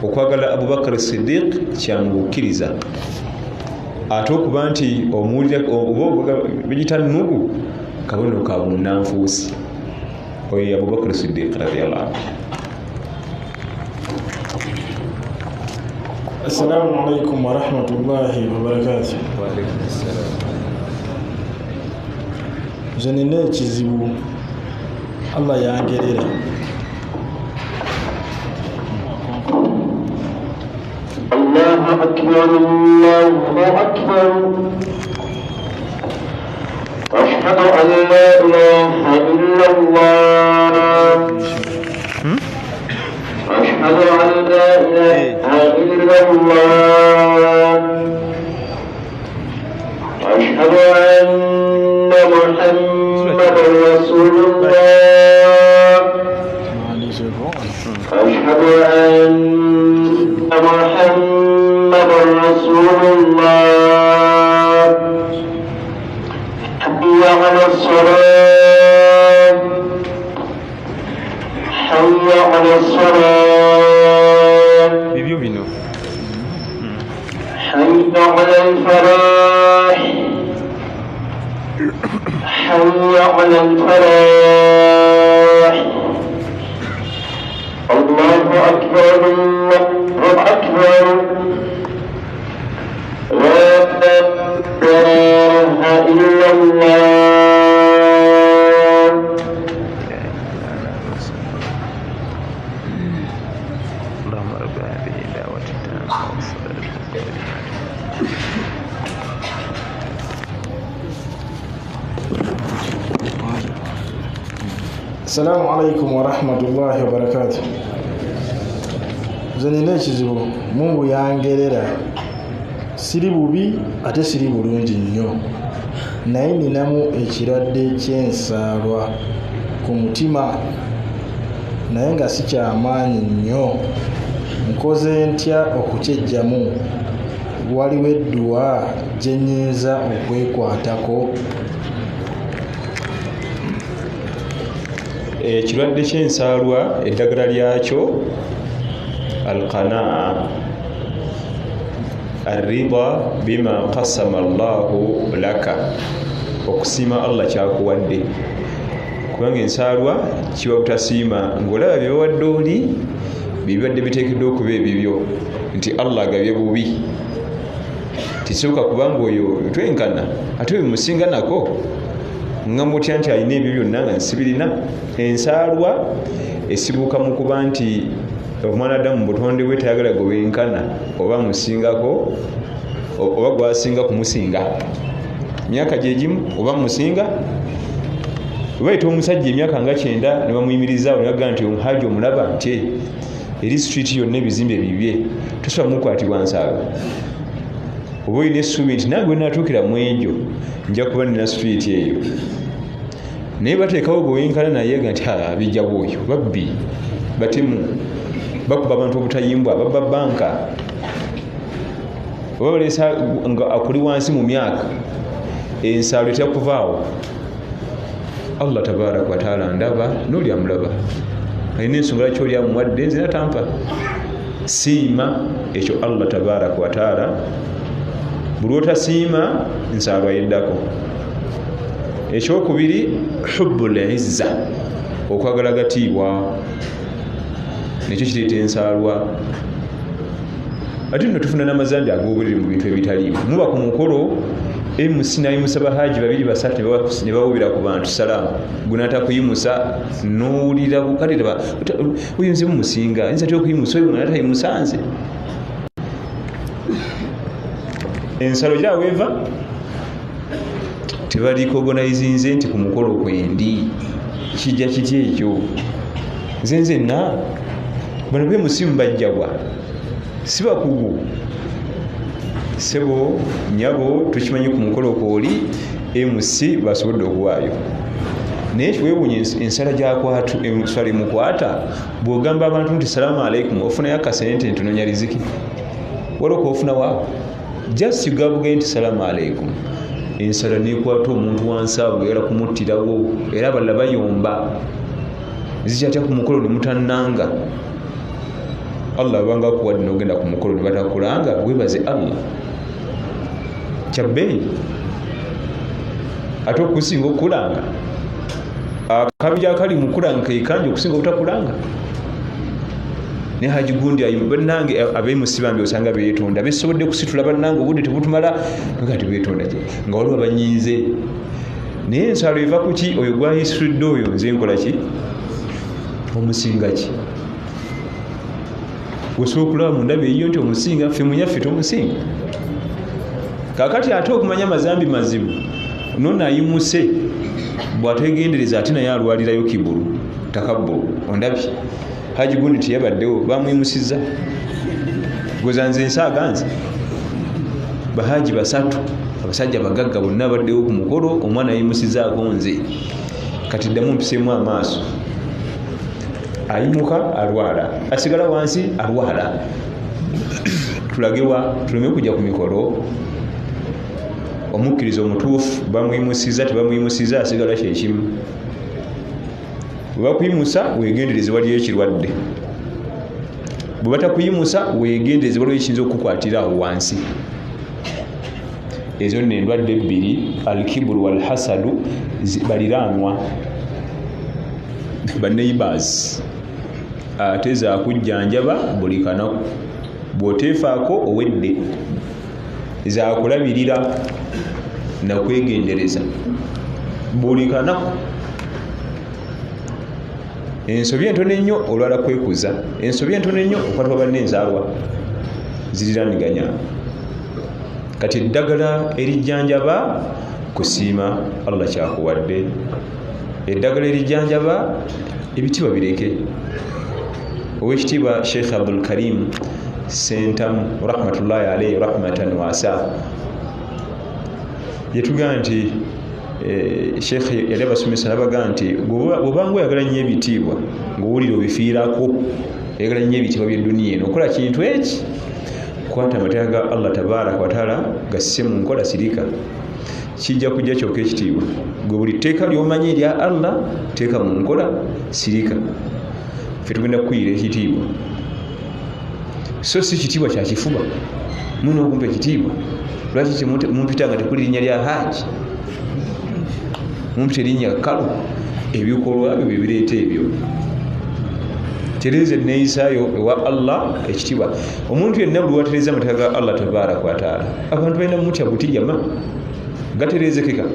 okwagala Abubakar Siddiq kyangukkiriza ate okuba nti omuwulira bigita nnugu kabonero ka bunnanfuusi oyo Abubakar Siddiq radiyallahu anhu. Assalamu alaikum wa rahmatullahi wa barakatuh. Wa alaikum assalam. Nze nina ekizibu Allah yangerera. Allahu akbar, Allahu akbar. Ashhadu an la ilaha illallah. أشهد أن لا إله إلا الله. أشهد أن محمدا رسول الله. أشهد أن محمدا رسول الله. حي على الصلاة، حي على الصلاة. حي على الفلاح، حي على الفلاح. الله أكبر، الله أكبر. لا إله إلا الله. Assalamu alaikum wa rahmatullahi wa barakatuh. Nze nina ekizibu, Mungu yangerera. Siri bubi ate siri bulungi nnyo, naye ninamu ekirwadde ky'ensaalwa ku mutima naye nga si kyamaanyi nnyo. Nkoze ntya okukyejjamu? Waliwo edduwa gye nnyinza okwekwatako? Ekirwadde ky'ensaalwa eddagala lyakyo alqanaa arrida bima qasama Allahu laka, okusiima Allah kyakuwadde. Kubanga ensaalwa kiwa butasiima ng'olaba byewadde oli bibadde biteekeddwa okuba ebibyo nti Allah agabye bubi, tisooka kubanga oyo twenkana ate oyo musinga nako ngamba otya nti alina ebyo byonna nga nsibirina. Ensaalwa esibuuka mu kuba nti omwanadamu butonde bwe tayagala gwenkana oba musingako oba gwasinga kumusinga myaka gyegimu oba musinga oba ite omusajja emyaka nga 9 ne bamuyimirizaawo nebaga nti omuhaji omulaba nti eri street yonna ebizimbe bibye tosobola mukwatibwa nsaalwa. Oba olina essuubi nti nange wenatuukira mu egyo nja kuba nina street eyo, naye bateekawo gwewenkana naye ga nti bijja bwoyo babbi batemu bakuba abantu obutayimbwa babba banka oba balesa nga akuli wansi mu myaka ensaalwa etya kuvaawo. Allah tabaraka wa taala ndaba n'oli amulaba alina ensonga lwaki oli amuwadde nze natampa. Siima ekyo Allah tabaraka wa taala, buli otasiima nsaalwa yeddako. Ekyokubiri hubbul izza, okwagala gatiibwa, nekyo kireeta ensaalwa. Ate nno tufuna n'amazambi ag'obuliri mu bintu ebitaliimu. Muba ku mukolo MC nayimusa bahaji babiri basatu ne bawubira ku bantu salaamu gunata kuyimusa n'owulira kati oyinza mumusinga ayinza ty okuyimusa oyo gunata yimusanze ensalo gyaweva tebalikogonaizinze nti ku mukolo kwendi kijja kitya ekyo nzenna bano bemusimu bajjabwa si bakugu sebo nyabo tukimanyi ku mukolo kwoli MC basobodde okuwaayo naye kiweewuunya ensala gyakwatu ensala emukwata bw'ogamba abantu nti salaamu alaikum ofunayo akasente ntunonya riziki waloka ofuna waawo just ugabuge nti salaamu alaikum ensala nekwata omuntu wansi awo gayala kumuttirawo era abalala bayomba zikyatya ku mukolo ne mutannanga Allah abanga akuwadde n'ogenda ku mukolo ne batakulanga webaze Allah kyabbeeyi ate okusinga okulanga akabiri akali mu kulanga kaikanje okusinga obutakulanga ne Haji Gundi bannange abeemusi bambi osanga beetonda besobodde kusitula bannange obudde tebutumala nogati beetonda kye nga waliwo abanyinze naye ensalo eva ku ki oyo gwayisitudde oyo nze nkola ki omusinga ki wesobola okulaba mu ndaba eyiyo nti omusinga ffe munyaffe tomusinga kakati ate okumanya amazambi mazibu nona ayimuse bw'ategendereza ate naye alwalirayo kibulu takabbulu ondabye Haji Gundi teyabaddewo bamuyimusizza gwezanze ensaaganze bahaji basatu abasajja bagagga bonna baddewo ku mukolo omwana ayimusizzaako nze kati ddamu mpiseemu amaaso ayimuka alwala asigala wansi alwala tulagewa tuleme kujja ku mikolo omukkiriza omutuufu bamuyimusizza tebamuyimusizza asigala kyekimu bwe bakuyimusa weegendereze waliyo ekirwadde bwe batakuyimusa weegendereze waliwo ekiyinza okukukwatira awo wansi ezo nno endwadde ebbiri alkiburu walhasadu baliraanwa baneighbors ate zakujjanjaba buli kanaku bw'oteefaako owedde zakulabirira nakwegendereza buli kanaku ensobi entono ennyo olwala kwekuza ensobi entono ennyo okwatwa banne enzaalwa ziriraniganya kati eddagala erijjanjaba kusiima Allah kyakuwadde eddagala erijjanjaba ebitiibwa bireke owekitiibwa Sheikh Abdul Karim Sentamu rahmatullahi alayhi rahmatan wasa yatugamba nti Sheikh yali abasomesa nabaga nti bwobanga oyagala nnyo ebitiibwa ng'owulira obifiirako oyagala nnyo ebitiibwa by'edduniya eno okola kintu eki kwata amateeka ga Allah tabaraka wataala gasse mu nkola sirika kijja kujja kyokka ekitiibwa gwe buli tteeka ly'omanyi erya Allah teeka mu nkola sirika ffe tugenda kukuyiira ekitiibwa so si kitiibwa kya kifuba muno okumpa ekitiibwa lwaki mumpita nga tekuli linnya lya Haji mumpita erinnya Kalu ebikolwa byo bibireeta ebyo tereza neeyisaayo ewa Allah ekitiibwa omuntu yenna buli watereza amateeka ga Allah tabaraka wataala abantu balina mutya buti jama gaterezekeka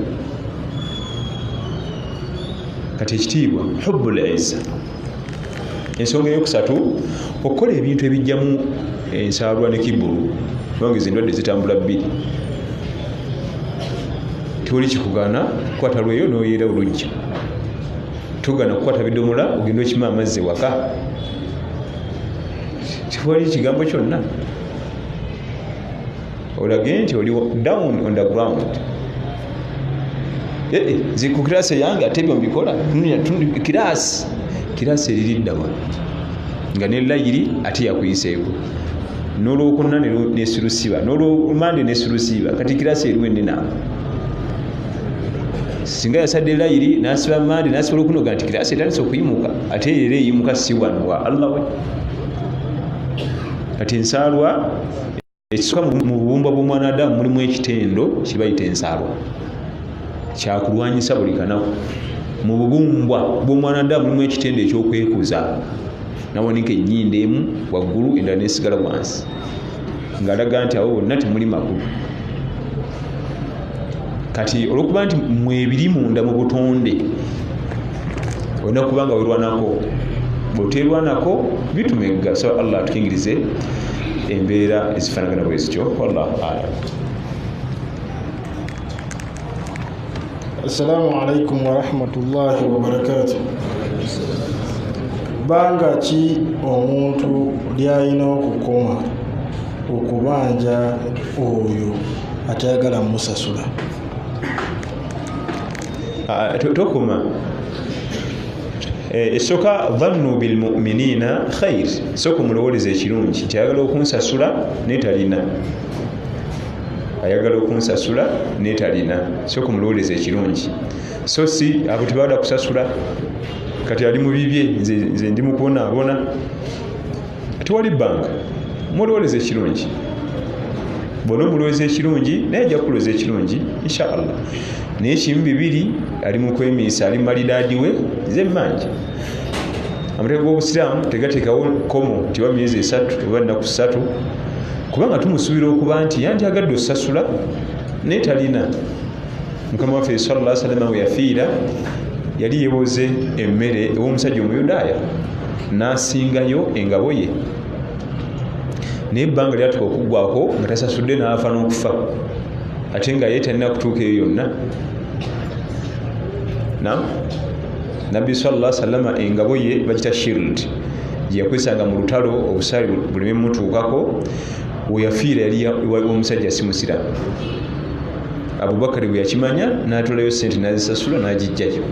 kati ekitiibwa hubbul izza ensonga eyokusatu okukola ebintu ebijjamu ensaalwa ne kibulu kubanga endwadde zitambula bbiri tewali kikugaana kukwata lweyo n'oyeera olujja tugaana kukwata bidomola ogenda okima amazzi waka tewali kigambo kyonna olage nti oli down on the ground ku kiraasi yange ate ebyo mbikola kiraasi eririddawa nga nelayiri ate yakuyiseeko n'olwokuna nesirusiba n'olwomande nesirusiba kati kiraasi eriwo enenaamu singa yasadde layiri nasiba mande nasibola okunoga nti kiraasi etandise okuyimuka ate era eyimuka si wano wa Allah we kati ensaalwa ekisuka mu bubumba bw'omwana Adamu mulimu ekitendo kibayita ensaalwa kyakulwanyisa buli kanaku mu bubumbwa bw'omwana Adamu mulimu ekitendo ekyokwekuza nawonika ennyindo emu waggulu endala nesigala wansi ng'alaga nti awo bonna temuli makulu kati olwokuba nti mwebiri munda mu butonde olina kubanga werwanako bwoterwanako bitumegga. So Allah atukingirize embeera ezifaanagana bwe zityo. Wallahu a'lam. Assalamu alaikum warahmatullahi wabarakatuh. Banga ki omuntu lyalina okukoma okubanja oyo atayagala musasula? Tokoma esooka dhannu bilmuminina khair, sooka omulowoleza ekirungi nti ayagala okunsasula netalina, ayagala okunsasula netalina, sooka omulowoleza ekirungi. So si abo tebawada kusasula kati ali mu bibye, nze ndi mukubonaabona, tewali bbanga. Mulowoleza ekirungi, bona omuloweza ekirungi naye ajja kukuloweza ekirungi inshaallah. Naye kimu bibiri, ali mu kwemiisa, ali malidaadi we nze mmanji. Amateeka g'obusiraamu tegateekawo komo tiba myezi 3 oba nnaku 3, kubanga tumusuubira okuba nti yandyagadde osasula naye talina. Mukama waffe sallallahu alaihi wasallam we yafiira yali yeewoze emmere ew'omusajja omuyudaaya n'asingayo engabo ye, naye ebbanga lyatuka okuggwako nga tasasudde n'afa n'okufa, ate nga ye talina kutuuka eyo yonna. Nabbi sallallahu alaihi wasallam engabo ye bagita shield, yakwesanga mu lutalo obusaale buleme mutuukako. Weyafiira yali omusajja si musiraamu. Abubakari bwe yakimanya n'atolayo ssente n'azisasula n'agijjayo.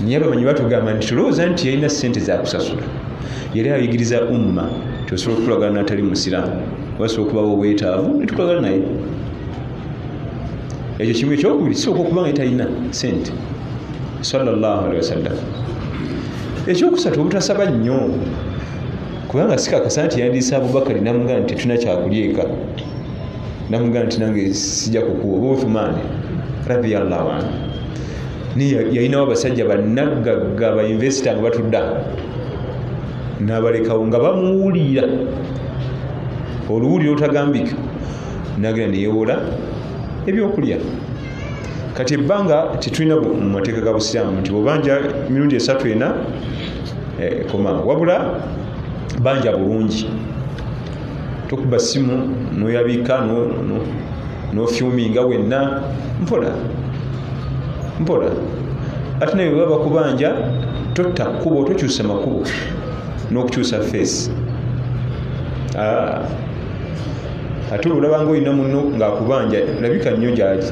Naye abamanyi batugamba nti tulowooza nti yalina ssente za kusasula, yali ayigiriza umma tosobola okukolagana n'atali musiraamu, wasobola okubawo obwetaavu ne tukolagana naye. Ekyo kimu ekyokubiri, kisooka okuba nga yetalina ssente sallallahu alaihi wasallam. Ekyokusatu obutasaba nnyo, kubanga sikakasa nti yandiisa Abubakari namugamba nti tetuna kyakulyeka, namugamba nti nange sijja kukuwa oba Uthmani radiyallahu anhu. Naye yalinawo abasajja bannagagga bainvesita nga batudda n'abalekawo nga bamuwulira oluwuliro otagambika, nagenda neyewola ebyokulya. Kati ebbanga tetulina mu mateeka ga busiraamu nti bwobanja mirundi 3 koma, wabula banja bulungi, tokuba simu noyabika nofyuminga wenna, mpola ate naye bwe baba kubanja totta kkubo, tokyusa makubo n'okukyusa face. Ate olabanga olina munno ng'akubanja labika nnyo gyali,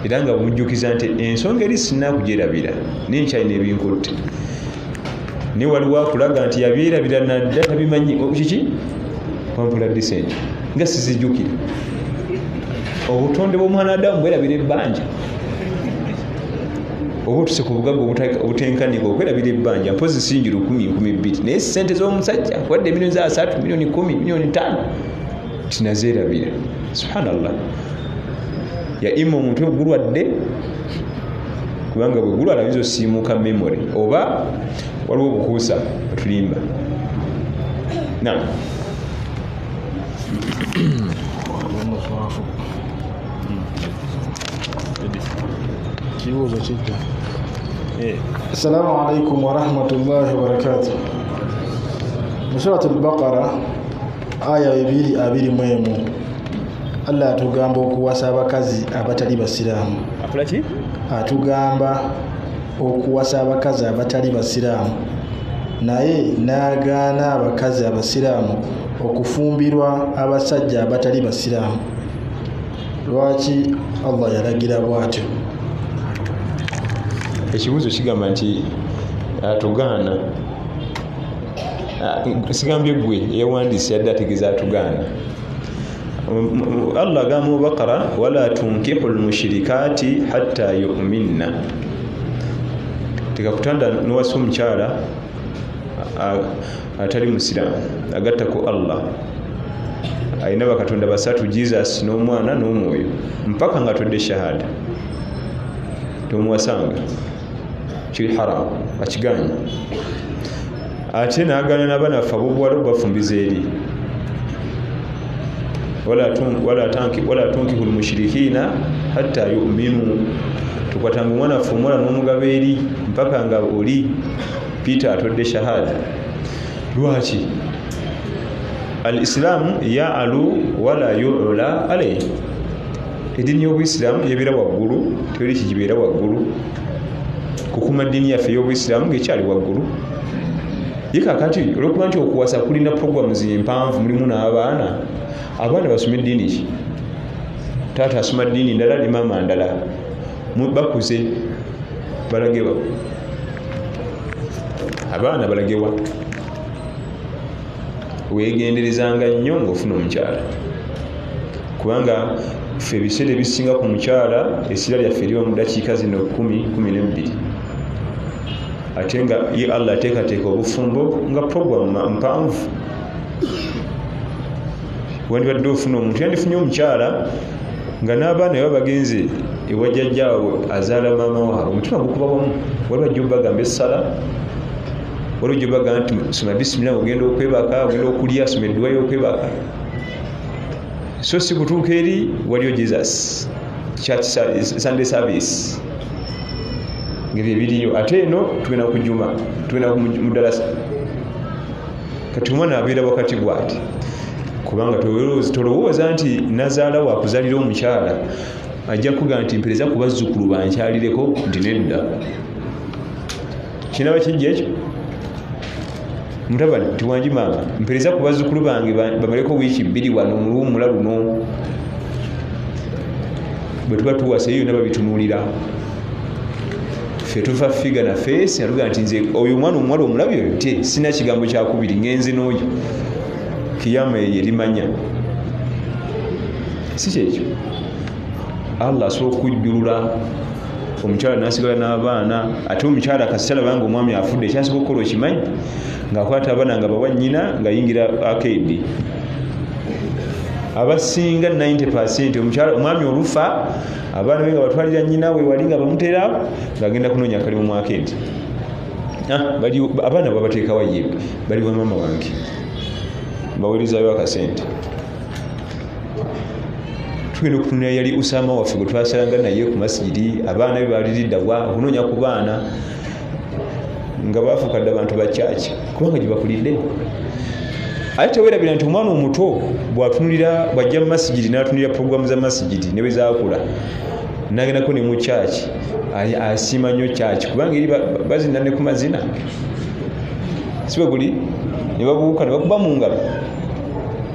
era nga bumujjukiza nti ensonga eri sinnakugyerabira naye nkyalina ebinkutte. Naye waliwo akulaga nti yabyerabira nadda tabimanyi kiki wampula disenti nga sizijjukira. Obutonde bw'omwana Adamu bwerabira ebbanja, oba otuse ku bugagga obutenkanika okwerabira ebbanja, mpozi singi 1,000-2,000, naye sente z'omusajja wadde milioni 3, milioni 10, milioni 5 tinazeerabira. Subhanallah. Ya ima omuntu ogulwadde, kubanga bwe gulwala ayinza osiimuuka memory oba waliwo obukuusa otulimba. Kibuuzo kijja. Assalamu alaikum warahmatullahi wabarakatuh. Mu Surat al-Baqara aya 2:21 Allah atugamba okuwasa abakazi abatali basiraamu. Akolaki? Atugamba okuwasa abakazi abatali basiraamu, naye n'agaana abakazi abasiraamu okufumbirwa abasajja abatali basiraamu. Lwaki Allah yalagira bw'atyo? Ekibuuzo kigamba nti atugaana, sigambye gwe eyawandiise yadde ategeeza atugaana. Allah agamba mu Baqara wala tunkihu lmushirikati hatta yu'minna, tekakutanda nowasa omukyala atali musiraamu agattako Allah, alina bakatonda basatu, Jesus n'omwana n'omwoyo, mpaka nga todde shahada tomuwasanga, kiri haramu, akiganye. Ate n'agaana n'abaana baffe ab'obuwala bafumbiza eri. wala tunkihu lmushrikina hatta yuminu. Tukwatanga omwana waffe omuwala n'omugabo eri mpaka nga oli Peter atodde shahada. Lwaki? al islamu ya'alu wala yu'la alayhi. Eddiini y'Obuyisiraamu yebeera waggulu, tewali kigibeera waggulu. Kukuma ddiini yaffe y'Obuyisiraamu ng'ekyali waggulu. Ye kakati olwokuba nti okuwasa kulina programu zimpanvu, mulimu n'abaana, abaana basoma eddiini ki? Taata asoma ddiini ndala ne maama ndala, bakuze balagewa, abaana balagewa. Weegenderezanga nnyo ng'ofuna omukyala, kubanga ffe ebiseera ebisinga ku mukyala essira lyaffe eriwa mu dakiika zino 10-12, ate nga ye Allah ateekateeka obufumbo nga programu mpanvu. Wandibadde ofuna omuntu yandifunye omukyala nga n'abaana baba bagenze ewa jjajjaawe azaala maama waabwe, omutima gukuba wamu. Waliwo ajja obagamba essala, waliwo ajja obagamba nti soma bisimira ogenda okwebaka, ogenda okulya, soma edduwa y'okwebaka. So si kutuuka eri waliyo Jesus Church Sunday service ng'ebyo ebiriyo. Ate eno tugenda ku juma, tugenda mu ddalasa. Kati omwana abeera wakati bw'ati, kubanga tolowooza nti nazaala wakuzaalira omukyala ajja kuga nti mpereza ku bazzukulu bankyalireko, nti nedda. Kinaba kijja ekyo? Mutabani tiwanji maama, mpereza ku bazzukulu bange bamaleko wiiki 2 wano mu luwummula luno. Bwe tuba tuwasa eyo nababitunuulira. Ffe tuva figa na feesi atuga nti nze oyo omwana omuwala omulabye oyo te sina kigambo kyakubiri, ngenze n'oyo. Kiyama erimanya. Si kyekyo. Allah asobola okujjulula omukyala n'asigala n'abaana. Ate omukyala kasita alaba omwami afudde, ekyasobola okukola okimanyi? Ng'akwata abaana nga bawa nnyina ng'ayingira arcade. Abasinga 90% omwami olufa, abaana be nga batwalira nnyina we wali nga bamutera ng'agenda kunoonya akalimu mu arcade. Abaana babateekawo ye bali wa maama wange, baweerezaayo akasente. Tugenda okutunula yali Usama waffe gwe twasalanga naye ku masigiri, abaana be baliridda wa okunoonya ku baana nga baafukadde abantu ba church, kubanga gye bakulidde. Ate teweerabira nti omwana omuto bw'ajja mu masigiri n'atunulira programu za masigiri ne bwe zaakula n'agendako ne mu church, asiima nnyo church kubanga eri bazina ne ku mazina. Si bwe guli ne babuuka ne bakuba mu ngalo.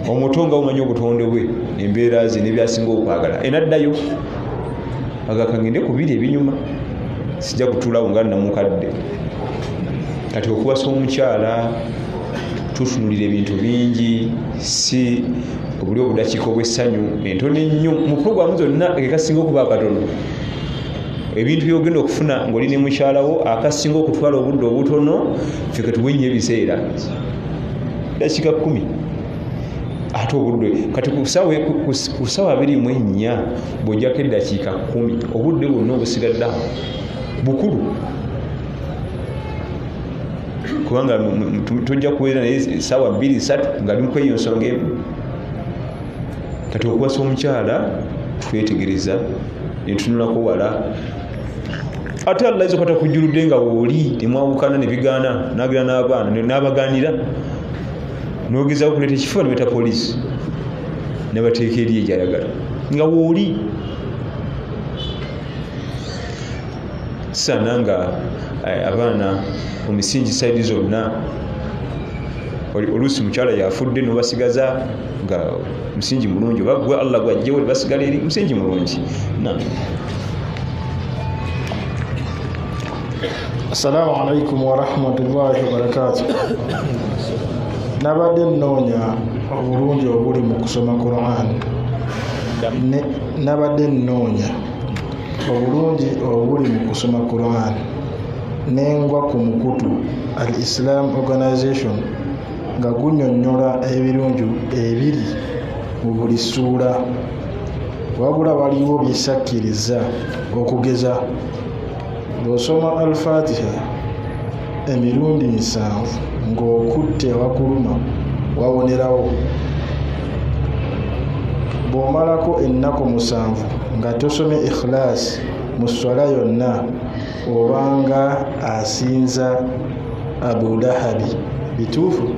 Omuto nga bumanyi obutonde bwe, embeera ze n'ebyasinga okwagala. Enaddayo agakangende ku biri ebinyuma, sijja kutuulawo nga namukadde. Kati okuwasa omukyala tutunulira ebintu bingi, si obuli obudakiika obw'essanyu entono ennyo mu programu zonna. Akasinga okuba akatono, ebintu by'ogenda okufuna ng'oli ne mukyalawo, akasinga okutwala obudde obutono, ffe katuwe nnyo ebiseera dakiika 10. Ate obudde kati ku ssaawa 24 bw'ojjako eddakiika 10, obudde bwonna obusigadde awo bukulu, kubanga tujja kubeera naye essaawa 2-3 nga limu kweyo nsonga emu. Kati okuwasa omukyala twetegereza ne tunulako wala. Ate Allah ayinza okukwata kujjuludde nga wooli temwawukana ne bigaana, n'agenda n'abaana n'abaganira, n'ogezaako okuleeta ekifuba ne beta poliisi ne bateeka eri egyayagala nga wooli. Kisaana nga abaana mu misingi saidi zonna, oluusi mukyala yafudde n'obasigaza nga musingi mulungi, oba gwe Allah gwajjewo ne basigala eri musingi mulungi. Assalamu alaikum warahmatullahi wabarakatuh. Nabadde nnoonya obulungi obuli mu kusoma Quran. Nabadde nnoonya obulungi obuli mu kusoma Quran nengwa ku mukutu Al Islam Organization nga gunnyonnyola ebirungi ebiri mu buli ssuula, wabula waliwo byesakkiriza okugeza ng'osoma Al-Fatiha emirundi 7 ng'okutte awakuluma wawonerawo, bw'omalako ennaku 7 nga tosomye ikhilasi mu swala yonna obanga asinza Abu Lahabi. Bituufu?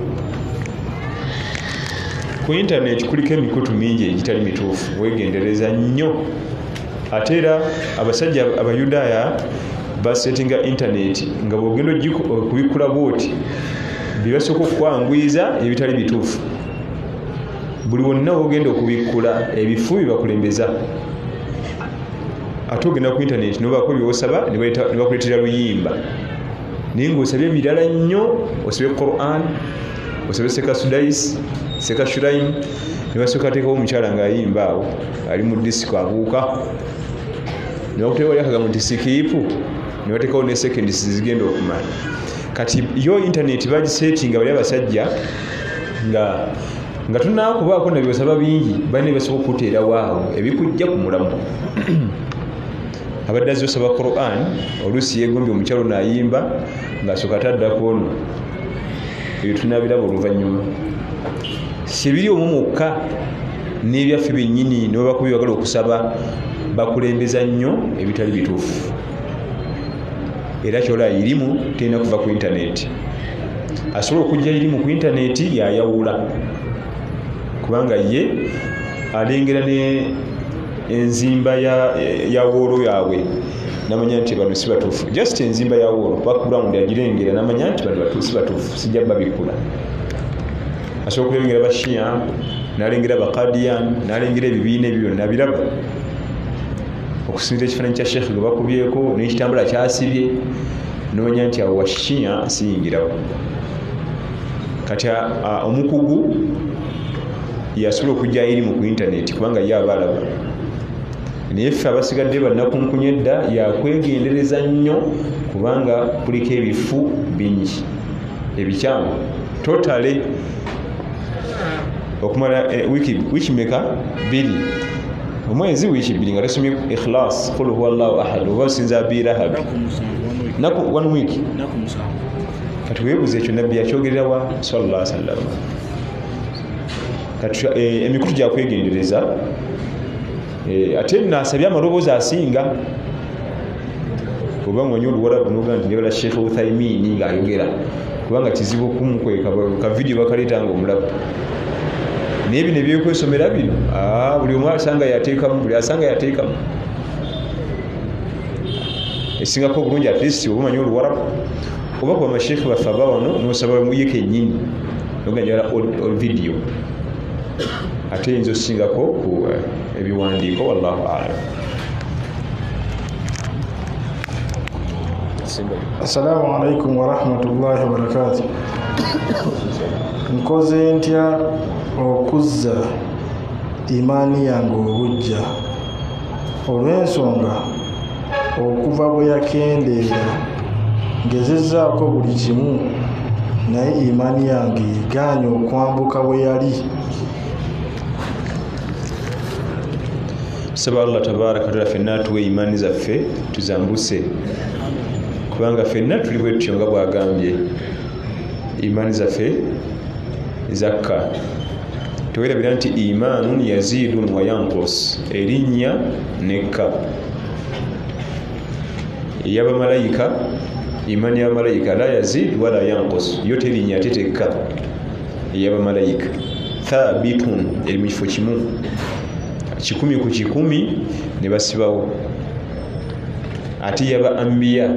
Ku internet kuliko emikutu mingi egitali mituufu, wegendereza nnyo. Ate era abasajja Abayudaaya basetinga internet nga bwogenda okubikula bwoti bibasooka okukwangwiza ebitali bituufu. Buli wonna wogenda okubikula ebifu bibakulembeza. Ate ogenda ku internet nobaako byosaba ne bakuleetera luyimba, naye ng'osabye ebirala nnyo, osabye Quran, osabye Sekasudais, Sekashuraim, ne basooka teekawo omukyala ng'ayimba awo ali mu disiko abuuka, ne bakuteekawo akagambo nti sikiipu, ne bateekawo ne seconds zigenda okumala. Kati yo internet bagisetinga bali abasajja nga tunakubaako na byosaba bingi, balina basobola okuteerawo awo ebikujja ku mulamu. Abadde azze osaba Quran, oluusi yeegombye omukyalo n'ayimba ng'asooka ataddako ono. Ebyo tunaabiraba oluvannyuma. Sibiri omwo mwokka n'ebyaffe byennyini ne bwe bakubibagala okusaba bakulembeza nnyo ebitali bituufu. Era kyola irimu terina kuva ku internet. Asobola okujja irimu ku internet yayawula, kubanga ye alengera ne enzimba ya woolo yaabwe namanya nti bano si batuufu. Just enzimba ya woolo background agirengera namanya nti bano si batuufu, sijja babikula. Asobola okulengera Bashia, n'alengera Bakadian, n'alengera ebibiina ebyo byonna biraba. Okusinza ekifaananyi kya Sheikh gwe bakubyeko n'ekitambula kyasibye, nomanya nti awo Washia siyingirawo. Kati omukugu yasobola okujja irimu ku internet kubanga ye abalaba. Naye ffe abasigadde bannakunkunya edda yakwegendereza nnyo kubanga kuliko ebifu bingi ebikyamu. Totale okumala wiki meka 2 omwezi wiki 2 nga tosomye Ikhlas, Qul huwallahu ahad, oba osinza Abi Lahab naku 1 week. Kati weebuze ekyo nabbi yakyogerera wa sallallahu alaihi wasallam. Kati emikutu gyakwegendereza. Ate nasabye amaloboozi asinga. Kubanga onyo oluwarabu noga nti njagala Sheikh Uthaymin ng'ayogera, kubanga kizibu okumukweka ka video bakaleeta nga omulaba. Naye bino ebyekwesomera bino buli omu asanga yateekamu, buli asanga yateekamu. Esingako obulungi at least oba omanyi oluwarabu oba kuba amasheekhe baffe aba wano n'osaba muye kennyini noga njagala video. Ate yinza osingako ku ebiwandiiko, wallahu a'lam. Assalamu alaikum wa rahmatullahi wa barakatuh. Nkoze ntya okuzza imaani yange obujja olw'ensonga okuva bwe yakendeera ngezezzaako buli kimu naye imaani yange egaanye okwambuka bwe yali. Tusaba Allah tabaraka wa taala ffenna atuwe imaani zaffe tuzambuse, kubanga ffenna tuli bwe tutyo nga bw'agambye imaani zaffe zakka. Tewerabira nti imaanun yaziidun wa yanqus, erinnya nekka. Ey'abamalayika, imaani y'abamalayika la yaziid wala yanqus, yo terinnya ate tekka. Ey'abamalayika thabitun, eri mu kifo kimu, 100 ku 100 ne basibawo. Ate yaba anbiya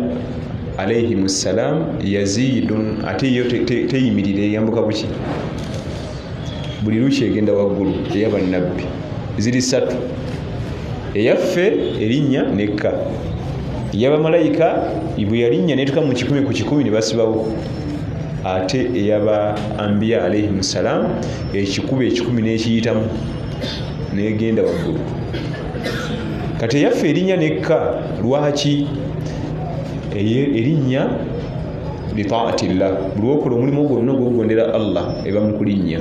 alayhimussalam yaziidun, ate yo teyimirira eyambuka buki, buli luki egenda waggulu. Ey'abannabbi ziri 3, eyaffe erinnya nekka. Ey'abamalayika bwe yalinnya netuka mu 100 ku 100 ne basibawo. Ate eyaba anbiya alayhimussalam 100 n'ekiyitamu negenda waggulu. Kati eyaffe erinnya nekka. Lwaki? Erinnya bitaatillah, buli wokola omulimu gwonna ogwogondera Allah eba mu kulinnya.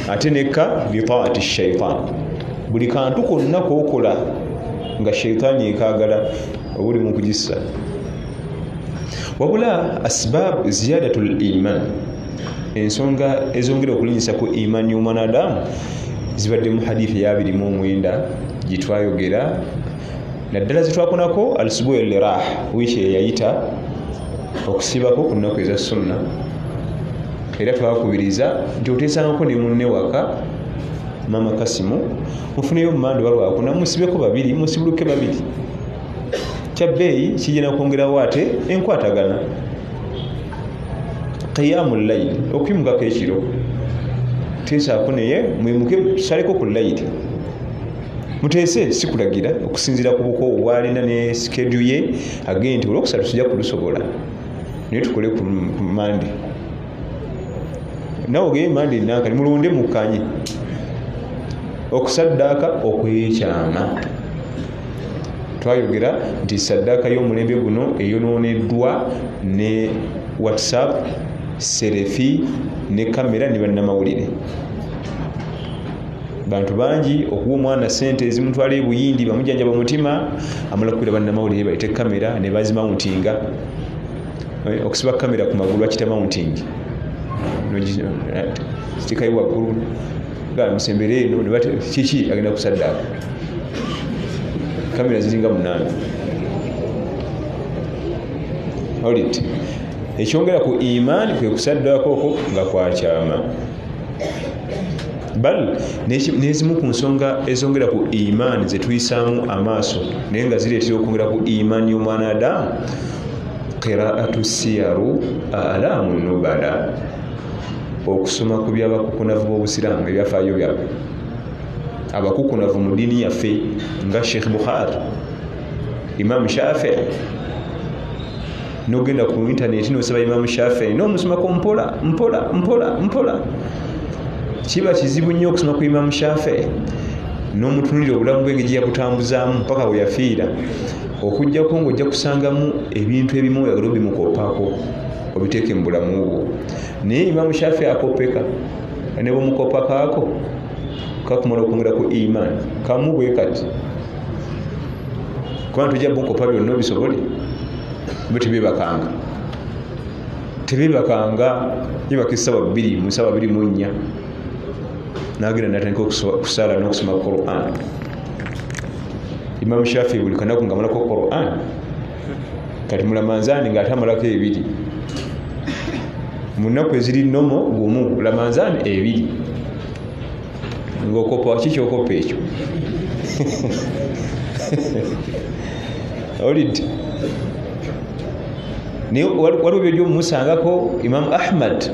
Ate nekka bitaati shaitan, buli kantu konna kookola nga shaitaani ekaagala obuli mu kugissa. Wabula asbab ziyadatul iman, ensonga ezongera okulinyisa ku imaani y'omwanadamu zibadde mu hadithi ya 29 gitwayogera naddala zitwakonako al-subuh al-lirah wiiki eyayita okusibako ku nnaku eza sunna era twakubiriza nti oteesangako ne munne waka mama Kasimu mufuneyo mumande walwako namusibeko babiri musibuluke babiri kyabbeeyi kijena kwongerawo ate enkwatagana qiyamul layl okuyimukako ekiro teesaako naye mwimuke tusaleko ku layiri muteese sikulagira okusinzira ku buko obwalina ne skedu ye agende nti olwokusatu tujja kulusobola naye tukole ku mande nawe ogeye mande nankani mulonde mukanye okusaddaaka okwekyama twayogera nti saddaaka y'omulembe guno eyonooneddwa ne WhatsApp serefi ne kamera ne bannamawulire bantu bangi okuwa omwana sente ezimutwala ebuyindi bamujjanjaba mutima amala kukwira bannamawulire bayite kamera ne bazimauntinga okusiba kamera ku magulu akita mounting kitikayo waggulu musembere eno nebate kiki agenda kusaddaaka kamera ziringa 8 olit ekyongera ku imaani kwe kusaddaaka okwo nga kwakyama bal nezimu ku nsonga ezongera ku imaani zetuyisaamu amaaso naye nga zireetera okwongera ku imaani y'omwana adamu qiraatu siyaru alaamu nubala okusoma ku byabakukunavu b'obusiraamu ebyafaayo byabwe abakukunavu mu ddiini yaffe nga Sheikh Bukhari, Imam Shafi'i. Nogenda ku internet nosaba Imam Shafi'i n'omusomako mpola kiba kizibu nnyo okusoma ku Imam Shafi'i n'omutunulira obulamu bwe ngeri yabutambuzaamu mpaka bwe yafiira okujjako ng'ojja kusangamu ebintu ebimu oyagala obimukopako obiteeke mu bulamu bwo. Naye Imam Shafi'i akopeka ne bw'omukopakaako kakumala okwongera ku imaani kamu bwe kati kuba tujja bukopa byonna obisobole bwe tebibakanga yebaka essaawa 2 mu ssaawa 24 n'agenda natandika okusaala n'okusoma Qur'an. Imam Shafi'i buli kanaku nga amalako Qur'an kati mulamanzaani ng'atamalako 2 mu nnaku eziri nomo gumu lamanzaani 2 ng'okopa kikyokopa ekyo olidde naye waliwo by'omusangako Imam Ahmad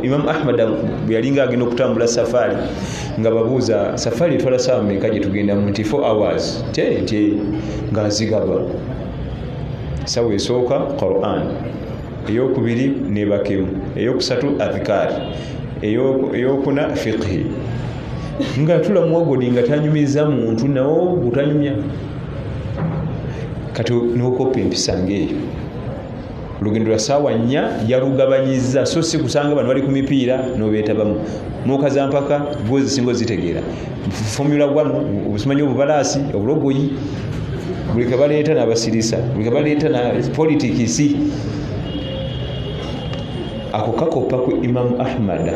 Imam Ahmad bwe yalinga agenda okutambula safari nga babuuza safari etwala ssaawa mmeka gye tugenda mu 24 hours ng'azigaba ssaawa esooka Qur'an, eyokubiri nebakemu, eyokusatu adhikari, eyokuna fiqhi. Nga tula mwagodi nga tanyumiza muntu nawo gutanyumya kati nokopa empisa ngeeyo. Olugendo lwa ssaawa 4 yalugabanyiza, so si kusanga bano bali ku mipiira n'obeetabamu mukaza mpaka gozi singo zitegeera Formula 1 obusimanyi obubalaasi obulogoyi buli kabaleeta n'abasirisa buli kabaleeta na politikisi. Ako kakopa ku Imam Ahmad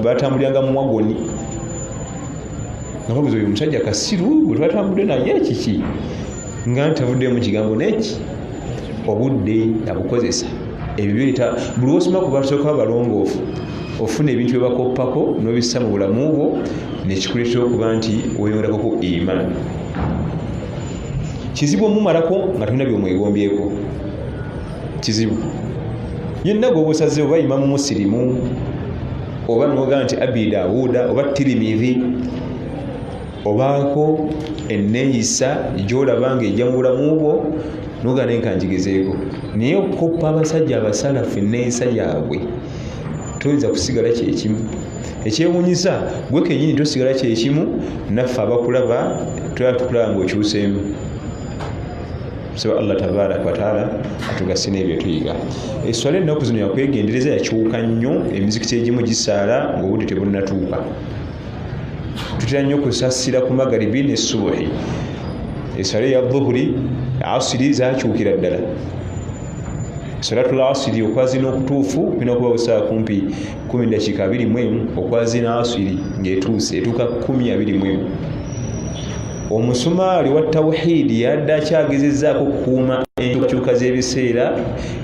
batambuliranga mu wagoni nga babuuza oyo omusajja kasiru bwe twatambudde naye kiki nga ntavudde mu kigambo neki obudde abukozesa ebyo biyita buli osoma ku basooka balongoofu ofuna ebintu bye bakoppako n'obissa mu bulamu bwo nekikuleetera okuba nti weyongerako ku imaani. Kizibu omumalako nga tulina byomwegombyeko, kizibu yenna gwe obusaze oba Imamu Musirimu oba noga nti Abi Dawuda oba Tirimidhi obaako enneeyisa gy'olaba ng'ejja mu bulamu bwo noga nenkanjigezeeko. Naye okoppa abasajja abasalafu enneeyisa yaabwe toyinza kusigala kyekimu. Ekyewuunyisa gwe kennyini tosigala kyekimu, naffe abakulaba tukulaba ng'okyuseemu. So Allah tabaraka wa taala atugase n'ebyo tuyiga. Esswala ennaku zino yakwegendereza yakyuka nnyo, emizikiti egimu gisaala ng'obudde tebunnatuuka. Tutera nnyo kusasira ku magaribi ne subuhi. Esswala ya dhuhuri asiri zakyukira ddala salatul asiri okwazina okutuufu bina okuba busaa kumpi 10:21 okwazina asiri ng'etuuse etuuka 10:21. Omusumaali wa tawhidi yadde akyagezezzaako okukuuma enkyukakyuka z'ebiseera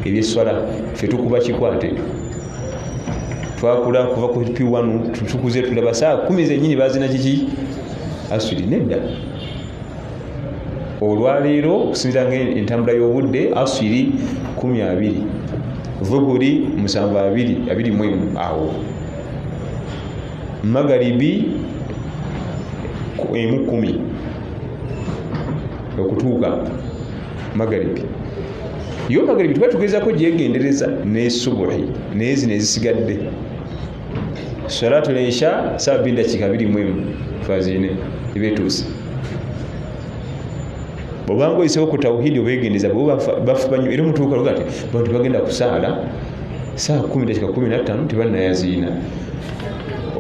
eby'esswala ffe tukuba kikwate twakula kuva ku P1 tukuze tulaba saa 10 zennyini bazina kiki asiri nedda. Olwaleero okusinziira ng'entambula y'obudde asiri 12 vubuli 7:21 awo magaribi 1:10 okutuuka magaribi. Yo magaribi tuba tugezaako gyegendereza n'esubuhi n'ezi nezisigadde salatul isha saa 2:21 fazine ibetuuse. Bwobanga oyiseko ku tawhidi obegendeza bwe bafuba nnyo era omutuuka luga ati bantu bagenda kusaala saa 10:15 tebannayaziina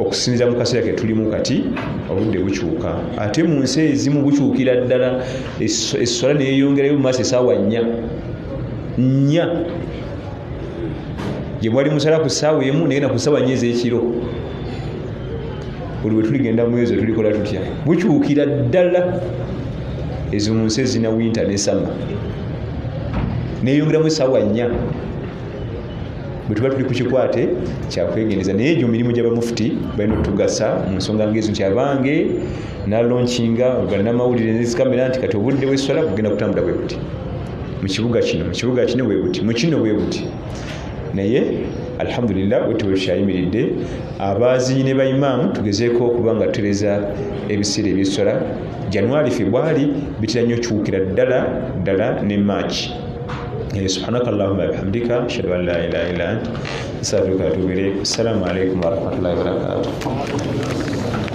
okusinziira mu kaseera ke tulimu kati obudde bukyuka ate mu nsi ezimu bukyukira ddala esswala neyeyongerayo mu maaso essaawa 4 gye mwali musala ku ssaawa emu negenda ku ssaawa 4 ez'ekiro. Buli bwe tuligenda mu ezo tulikola tutya bukyukira ddala. Ezo mu nsi ezina winter ne summer neyongeramu essaawa 4 bwe tuba tuli ku kikwate kyakwegendeza. Naye egyo mirimu gy'abamufuti balina otugasa mu nsonga ng'ezo nti abange nalonkinga bannamawulire nezikamera nti kati obudde bw'esswala bugenda kutambula bwe buti mu kibuga kino bwe buti mu kino bwe buti. Naye alhamdulillah bwe tukyayimiridde abaazinyi ne baimaamu tugezeeko okuba nga tutereza ebiseera eby'esswala. Januari Februari bitera nnyo kyukira ddala ne March. Subhanaka Allahumma bihamdika ashhadu an la ilaha illa anta astaghfiruka wa atubu ilayk. Assalamu alaykum wa rahmatullahi wa barakatuh.